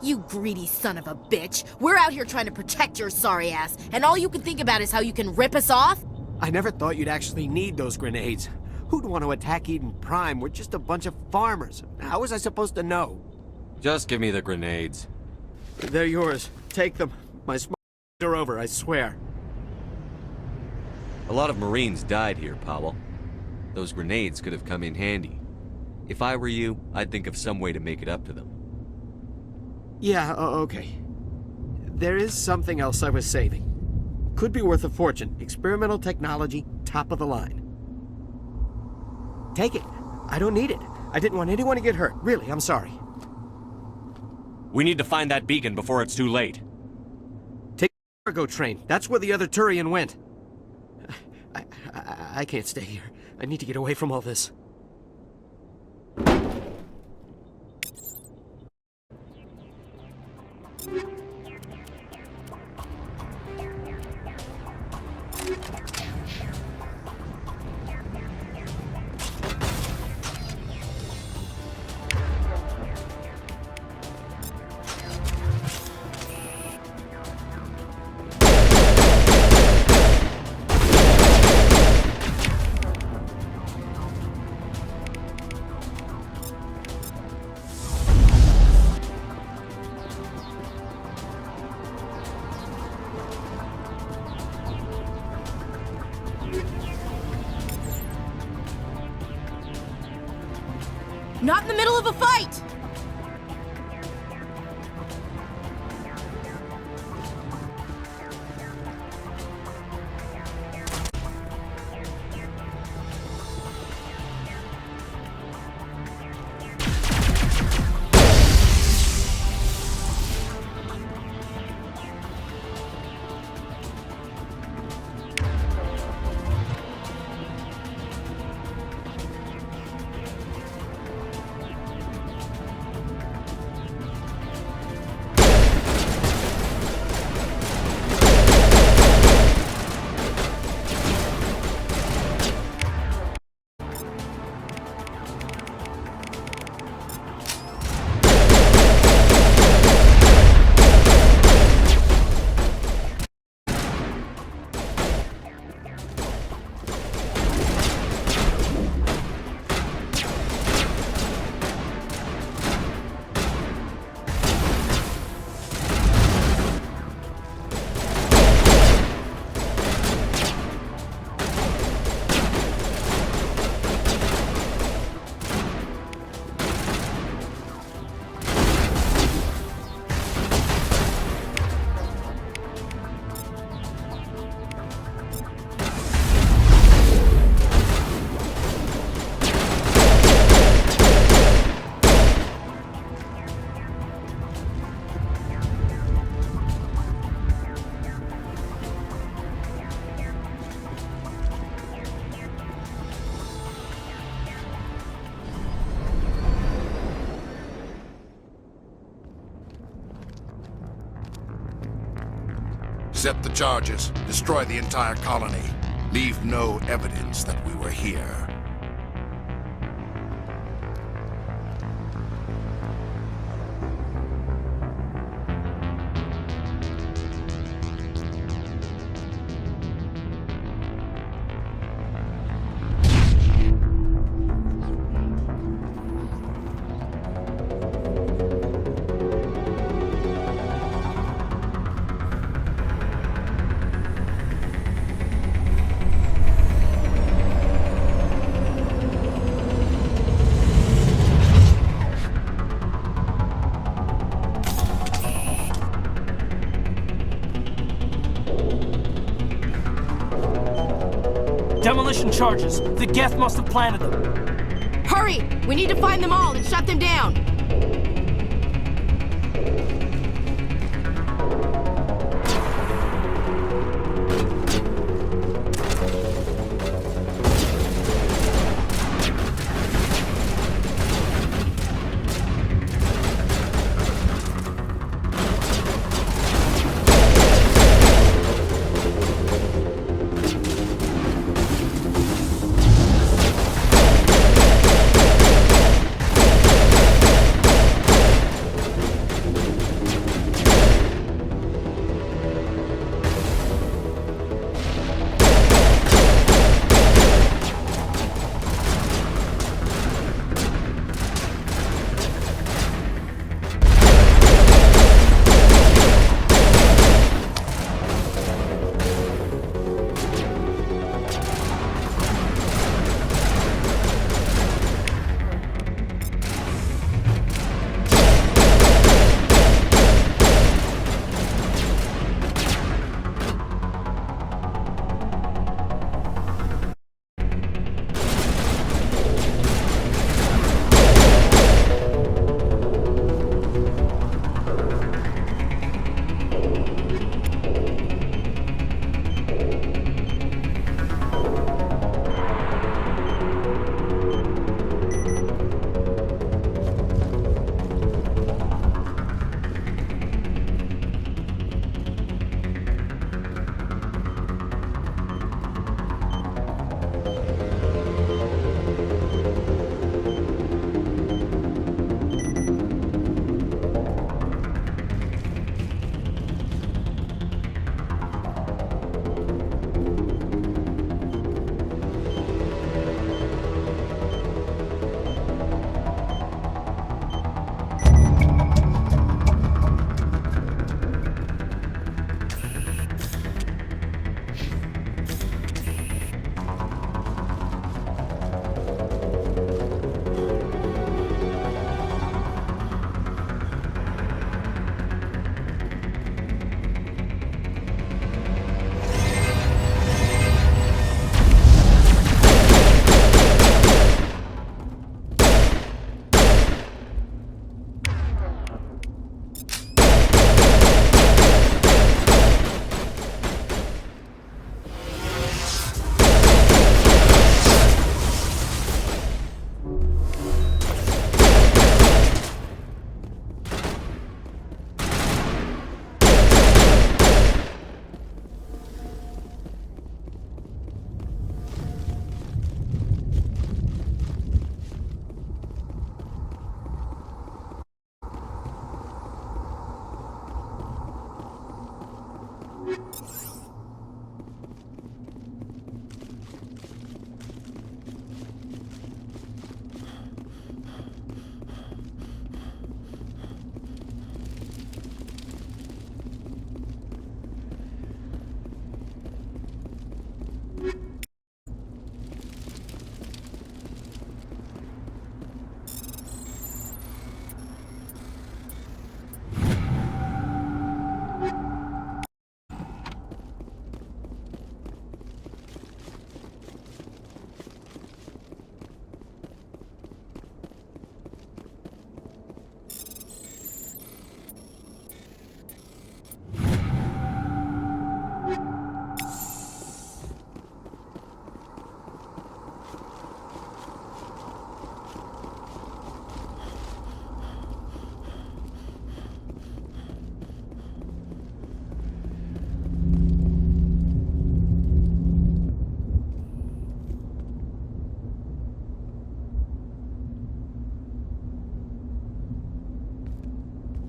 You greedy son of a bitch! We're out here trying to protect your sorry ass, and all you can think about is how you can rip us off? I never thought you'd actually need those grenades. Who'd want to attack Eden Prime? We're just a bunch of farmers. How was I supposed to know? Just give me the grenades. They're yours. Take them. My smugglers are over, I swear. A lot of Marines died here, Powell. Those grenades could have come in handy. If I were you, I'd think of some way to make it up to them. Yeah, okay. There is something else I was saving. Could be worth a fortune. Experimental technology, top of the line. Take it. I don't need it. I didn't want anyone to get hurt. Really, I'm sorry. We need to find that beacon before it's too late. Take the cargo train. That's where the other Turian went. I can't stay here. I need to get away from all this. Not in the middle of a fight! Set the charges. Destroy the entire colony. Leave no evidence that we were here. Demolition charges. The Geth must have planted them. Hurry! We need to find them all and shut them down!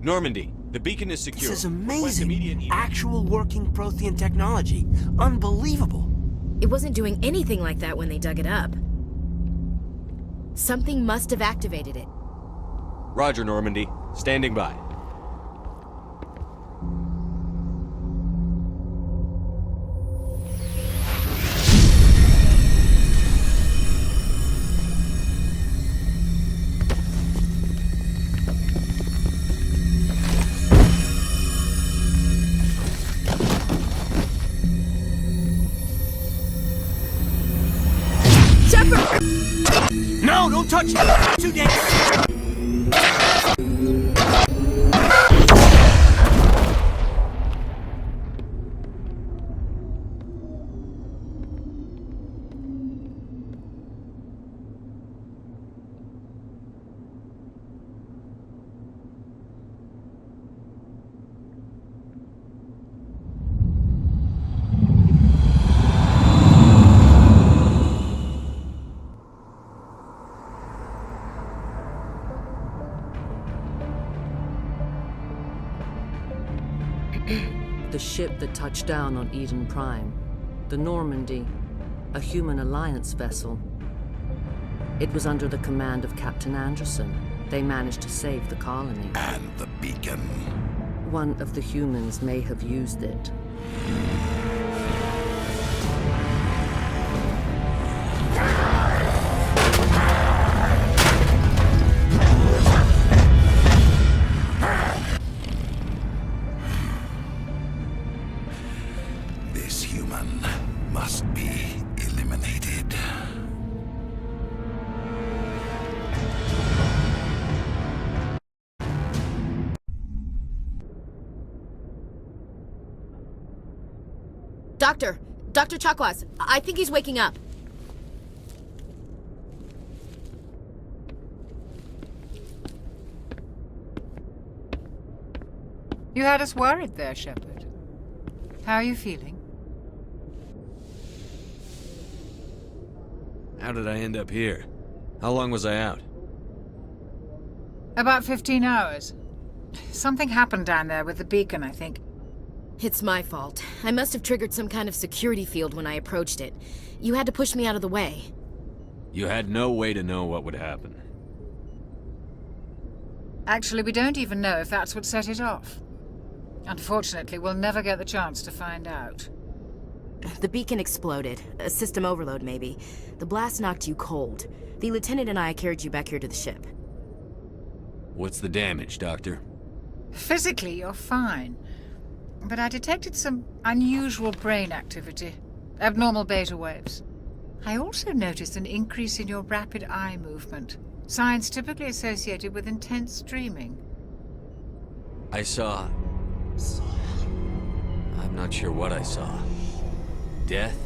Normandy, the beacon is secure. This is amazing. Actual working Prothean technology. Unbelievable. It wasn't doing anything like that when they dug it up. Something must have activated it. Roger, Normandy. Standing by. Shepard! No, don't touch it! Too dangerous! The ship that touched down on Eden Prime. The Normandy. A human alliance vessel. It was under the command of Captain Anderson. They managed to save the colony. And the beacon. One of the humans may have used it. This human must be eliminated. Dr. Chakwas, I think he's waking up. You had us worried there, Shepard. How are you feeling? How did I end up here? How long was I out? About 15 hours. Something happened down there with the beacon, I think. It's my fault. I must have triggered some kind of security field when I approached it. You had to push me out of the way. You had no way to know what would happen. Actually, we don't even know if that's what set it off. Unfortunately, we'll never get the chance to find out. The beacon exploded. A system overload, maybe. The blast knocked you cold. The lieutenant and I carried you back here to the ship. What's the damage, Doctor? Physically, you're fine. But I detected some unusual brain activity. Abnormal beta waves. I also noticed an increase in your rapid eye movement. Signs typically associated with intense dreaming. I saw... I'm not sure what I saw. Death?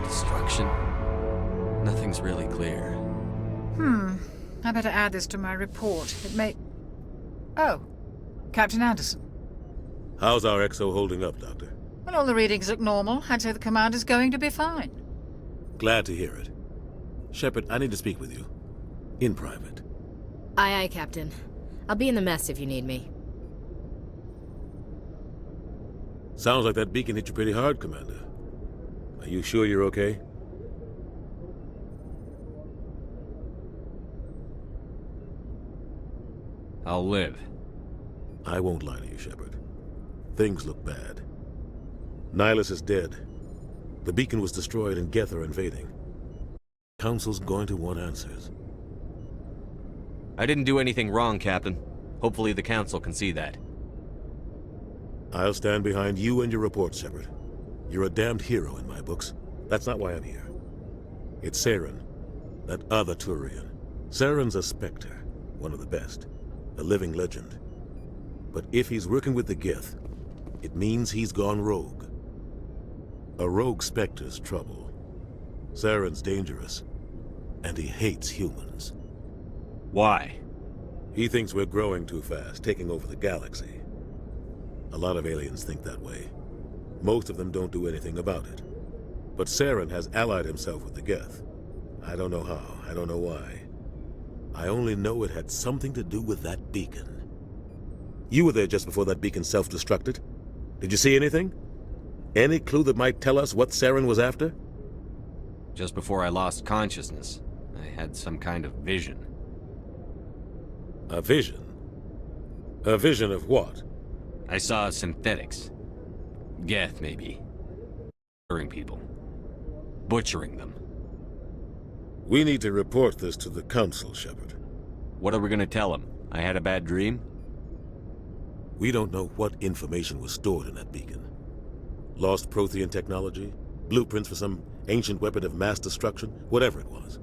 Destruction? Nothing's really clear. I better add this to my report. It may... Oh, Captain Anderson. How's our XO holding up, Doctor? Well, all the readings look normal. I'd say the commander's going to be fine. Glad to hear it. Shepard, I need to speak with you. In private. Aye, Captain. I'll be in the mess if you need me. Sounds like that beacon hit you pretty hard, Commander. Are you sure you're okay? I'll live. I won't lie to you, Shepard. Things look bad. Nihilus is dead. The beacon was destroyed and Geth are invading. Council's going to want answers. I didn't do anything wrong, Captain. Hopefully the Council can see that. I'll stand behind you and your report, Shepard. You're a damned hero in my books. That's not why I'm here. It's Saren, that other Turian. Saren's a Spectre, one of the best, a living legend. But if he's working with the Geth, it means he's gone rogue. A rogue Spectre's trouble. Saren's dangerous, and he hates humans. Why? He thinks we're growing too fast, taking over the galaxy. A lot of aliens think that way. Most of them don't do anything about it. But Saren has allied himself with the Geth. I don't know how, I don't know why. I only know it had something to do with that beacon. You were there just before that beacon self-destructed. Did you see anything? Any clue that might tell us what Saren was after? Just before I lost consciousness, I had some kind of vision. A vision? A vision of what? I saw synthetics. Geth, maybe. Murdering people. Butchering them. We need to report this to the Council, Shepard. What are we gonna tell them? I had a bad dream? We don't know what information was stored in that beacon. Lost Prothean technology? Blueprints for some ancient weapon of mass destruction? Whatever it was.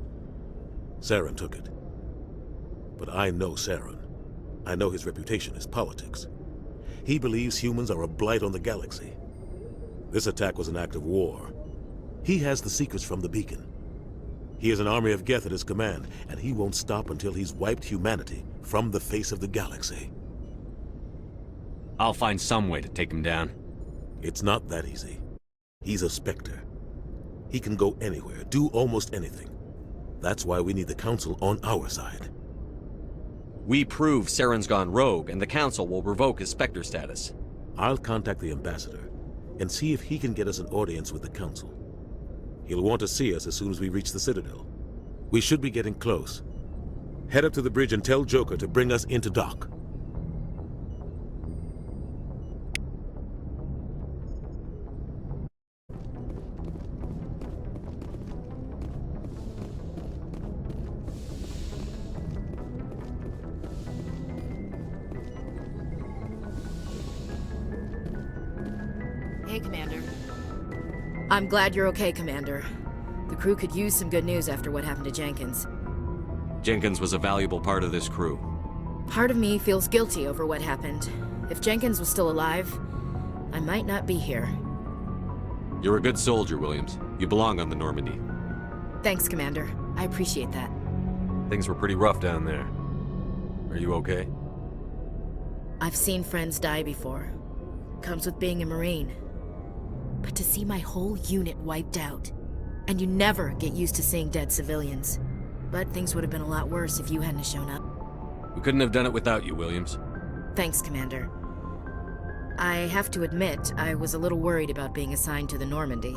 Saren took it. But I know Saren. I know his reputation is politics. He believes humans are a blight on the galaxy. This attack was an act of war. He has the secrets from the beacon. He has an army of Geth at his command, and he won't stop until he's wiped humanity from the face of the galaxy. I'll find some way to take him down. It's not that easy. He's a Spectre. He can go anywhere, do almost anything. That's why we need the Council on our side. We prove Saren's gone rogue, and the Council will revoke his Spectre status. I'll contact the Ambassador and see if he can get us an audience with the Council. He'll want to see us as soon as we reach the Citadel. We should be getting close. Head up to the bridge and tell Joker to bring us into dock. Hey, Commander. I'm glad you're okay, Commander. The crew could use some good news after what happened to Jenkins. Jenkins was a valuable part of this crew. Part of me feels guilty over what happened. If Jenkins was still alive, I might not be here. You're a good soldier, Williams. You belong on the Normandy. Thanks, Commander. I appreciate that. Things were pretty rough down there. Are you okay? I've seen friends die before. Comes with being a Marine. But to see my whole unit wiped out, and you never get used to seeing dead civilians. But things would have been a lot worse if you hadn't shown up. We couldn't have done it without you, Williams. Thanks, Commander. I have to admit, I was a little worried about being assigned to the Normandy.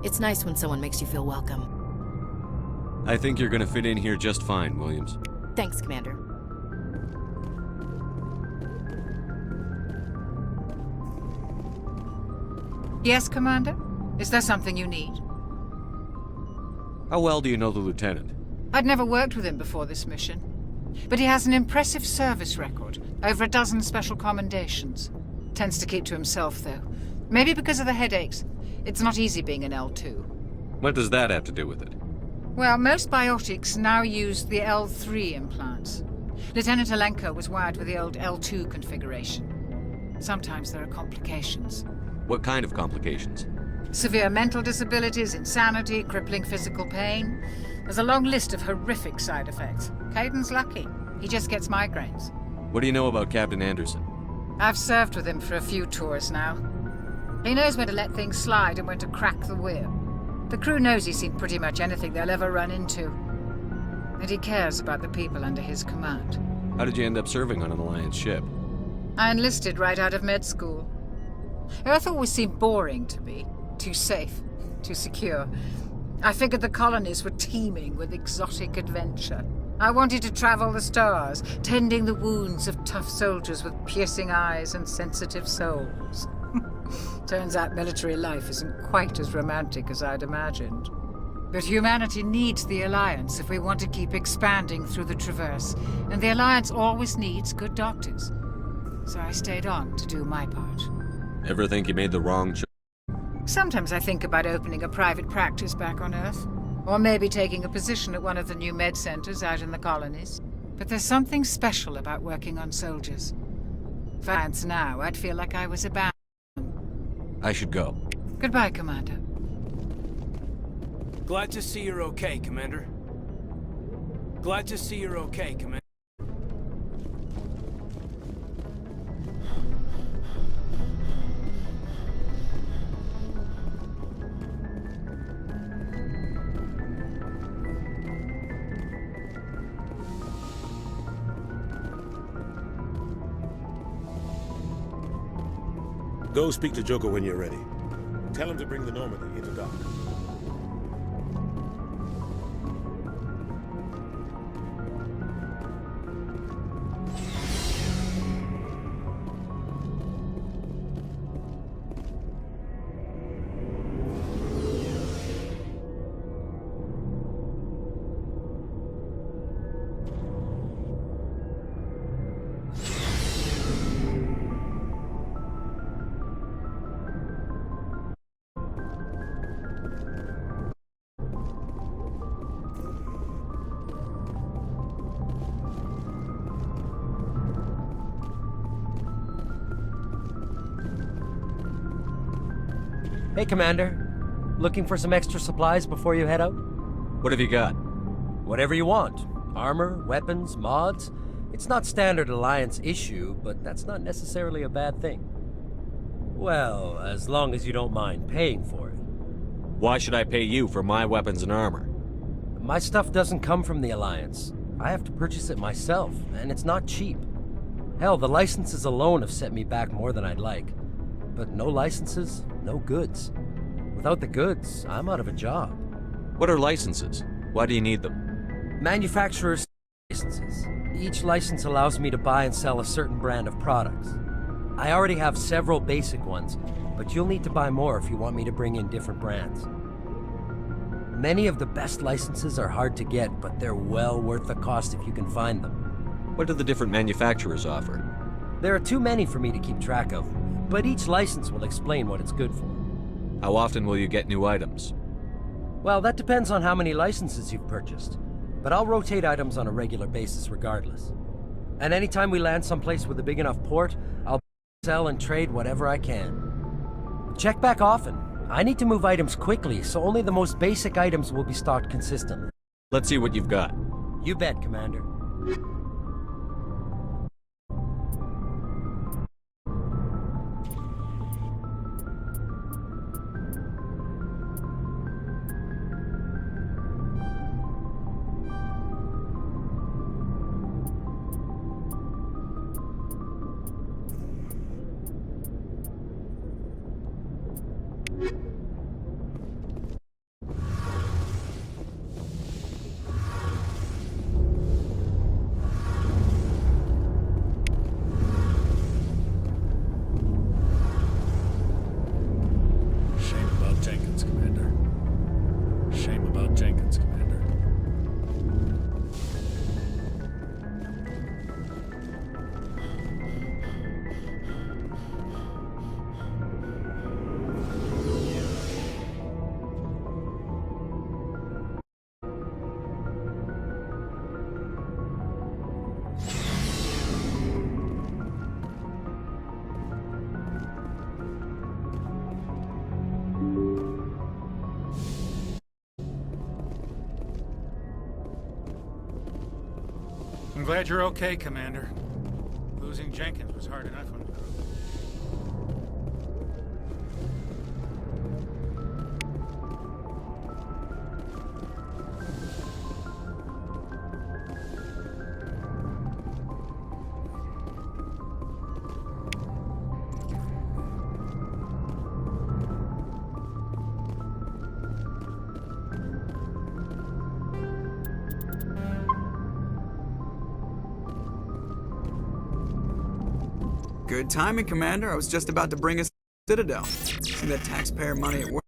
It's nice when someone makes you feel welcome. I think you're gonna fit in here just fine, Williams. Thanks, Commander. Yes, Commander? Is there something you need? How well do you know the Lieutenant? I'd never worked with him before this mission. But he has an impressive service record. Over a dozen special commendations. Tends to keep to himself, though. Maybe because of the headaches. It's not easy being an L2. What does that have to do with it? Well, most biotics now use the L3 implants. Lieutenant Alenko was wired with the old L2 configuration. Sometimes there are complications. What kind of complications? Severe mental disabilities, insanity, crippling physical pain. There's a long list of horrific side effects. Caden's lucky. He just gets migraines. What do you know about Captain Anderson? I've served with him for a few tours now. He knows when to let things slide and when to crack the whip. The crew knows he's seen pretty much anything they'll ever run into. And he cares about the people under his command. How did you end up serving on an Alliance ship? I enlisted right out of med school. Earth always seemed boring to me. Too safe, too secure. I figured the colonies were teeming with exotic adventure. I wanted to travel the stars, tending the wounds of tough soldiers with piercing eyes and sensitive souls. Turns out military life isn't quite as romantic as I'd imagined. But humanity needs the Alliance if we want to keep expanding through the Traverse, and the Alliance always needs good doctors. So I stayed on to do my part. Ever think you made the wrong choice? Sometimes I think about opening a private practice back on Earth. Or maybe taking a position at one of the new med centers out in the colonies. But there's something special about working on soldiers. If I was now, I'd feel like I was abandoned. I should go. Goodbye, Commander. Glad to see you're okay, Commander. Glad to see you're okay, Commander. Go speak to Joker when you're ready. Tell him to bring the Normandy into dock. Hey, Commander. Looking for some extra supplies before you head out? What have you got? Whatever you want. Armor, weapons, mods. It's not standard Alliance issue, but that's not necessarily a bad thing. Well, as long as you don't mind paying for it. Why should I pay you for my weapons and armor? My stuff doesn't come from the Alliance. I have to purchase it myself, and it's not cheap. Hell, the licenses alone have set me back more than I'd like. But no licenses, no goods. Without the goods, I'm out of a job. What are licenses? Why do you need them? Manufacturers' licenses. Each license allows me to buy and sell a certain brand of products. I already have several basic ones, but you'll need to buy more if you want me to bring in different brands. Many of the best licenses are hard to get, but they're well worth the cost if you can find them. What do the different manufacturers offer? There are too many for me to keep track of, but each license will explain what it's good for. How often will you get new items? Well, that depends on how many licenses you've purchased, but I'll rotate items on a regular basis regardless. And anytime we land someplace with a big enough port, I'll sell and trade whatever I can. Check back often. I need to move items quickly, so only the most basic items will be stocked consistently. Let's see what you've got. You bet, Commander. Jenkins, Commander. Shame about Jenkins, Commander. I'm glad you're okay, Commander. Losing Jenkins was hard enough on the crew. Good timing, Commander. I was just about to bring us Citadel. See that taxpayer money at work.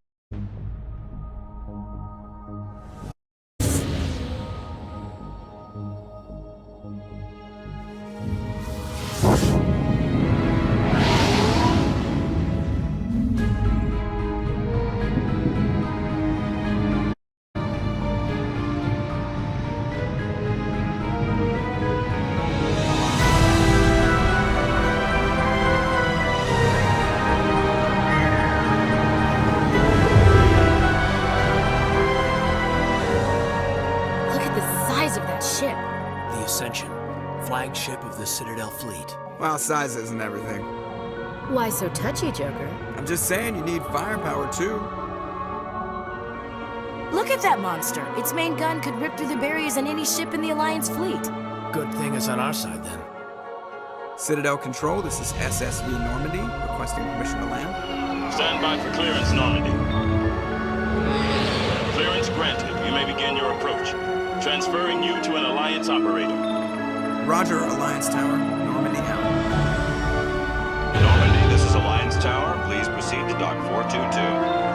Flagship of the Citadel fleet. Well, size isn't everything. Why so touchy, Joker? I'm just saying you need firepower, too. Look at that monster. Its main gun could rip through the barriers in any ship in the Alliance fleet. Good thing it's on our side, then. Citadel Control, this is SSV Normandy, requesting permission to land. Stand by for clearance, Normandy. Clearance granted. You may begin your approach. Transferring you to an Alliance operator. Roger, Alliance Tower. Normandy out. Normandy, this is Alliance Tower. Please proceed to Dock 422.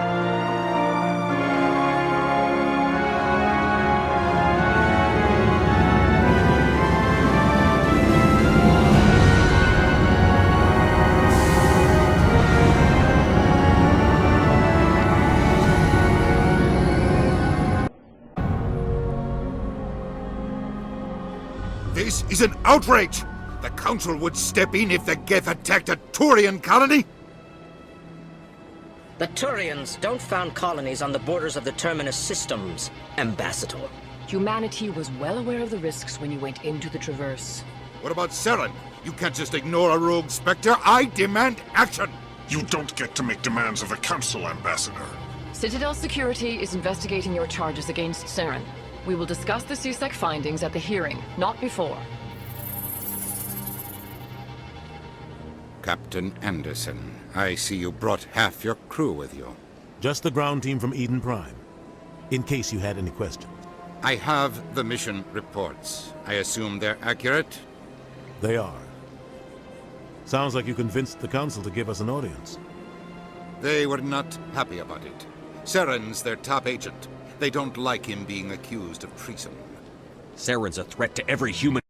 This is an outrage! The Council would step in if the Geth attacked a Turian colony? The Turians don't found colonies on the borders of the Terminus systems, Ambassador. Humanity was well aware of the risks when you went into the Traverse. What about Saren? You can't just ignore a rogue Spectre. I demand action! You don't get to make demands of the Council, Ambassador. Citadel Security is investigating your charges against Saren. We will discuss the CSEC findings at the hearing, not before. Captain Anderson, I see you brought half your crew with you. Just the ground team from Eden Prime, in case you had any questions. I have the mission reports. I assume they're accurate? They are. Sounds like you convinced the Council to give us an audience. They were not happy about it. Saren's their top agent. They don't like him being accused of treason. Saren's a threat to every human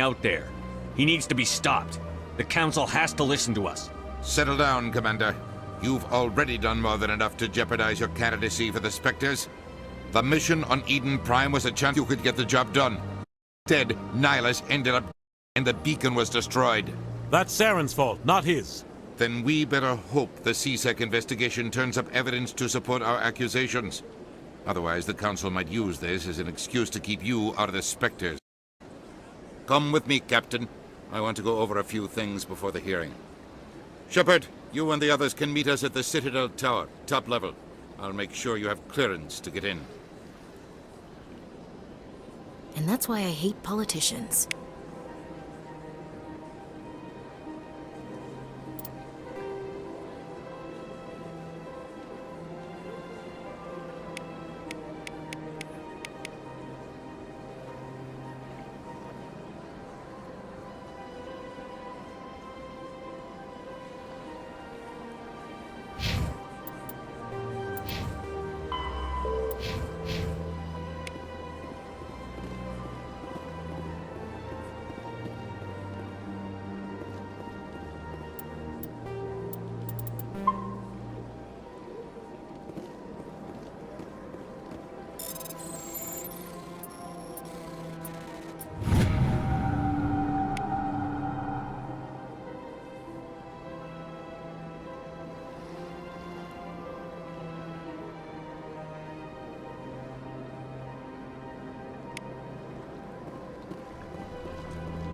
out there. He needs to be stopped. The Council has to listen to us. Settle down, Commander. You've already done more than enough to jeopardize your candidacy for the Spectres. The mission on Eden Prime was a chance you could get the job done. Instead, Nihilus ended up and the beacon was destroyed. That's Saren's fault, not his. Then we better hope the CSEC investigation turns up evidence to support our accusations. Otherwise, the Council might use this as an excuse to keep you out of the Spectres. Come with me, Captain. I want to go over a few things before the hearing. Shepard, you and the others can meet us at the Citadel Tower, top level. I'll make sure you have clearance to get in. And that's why I hate politicians.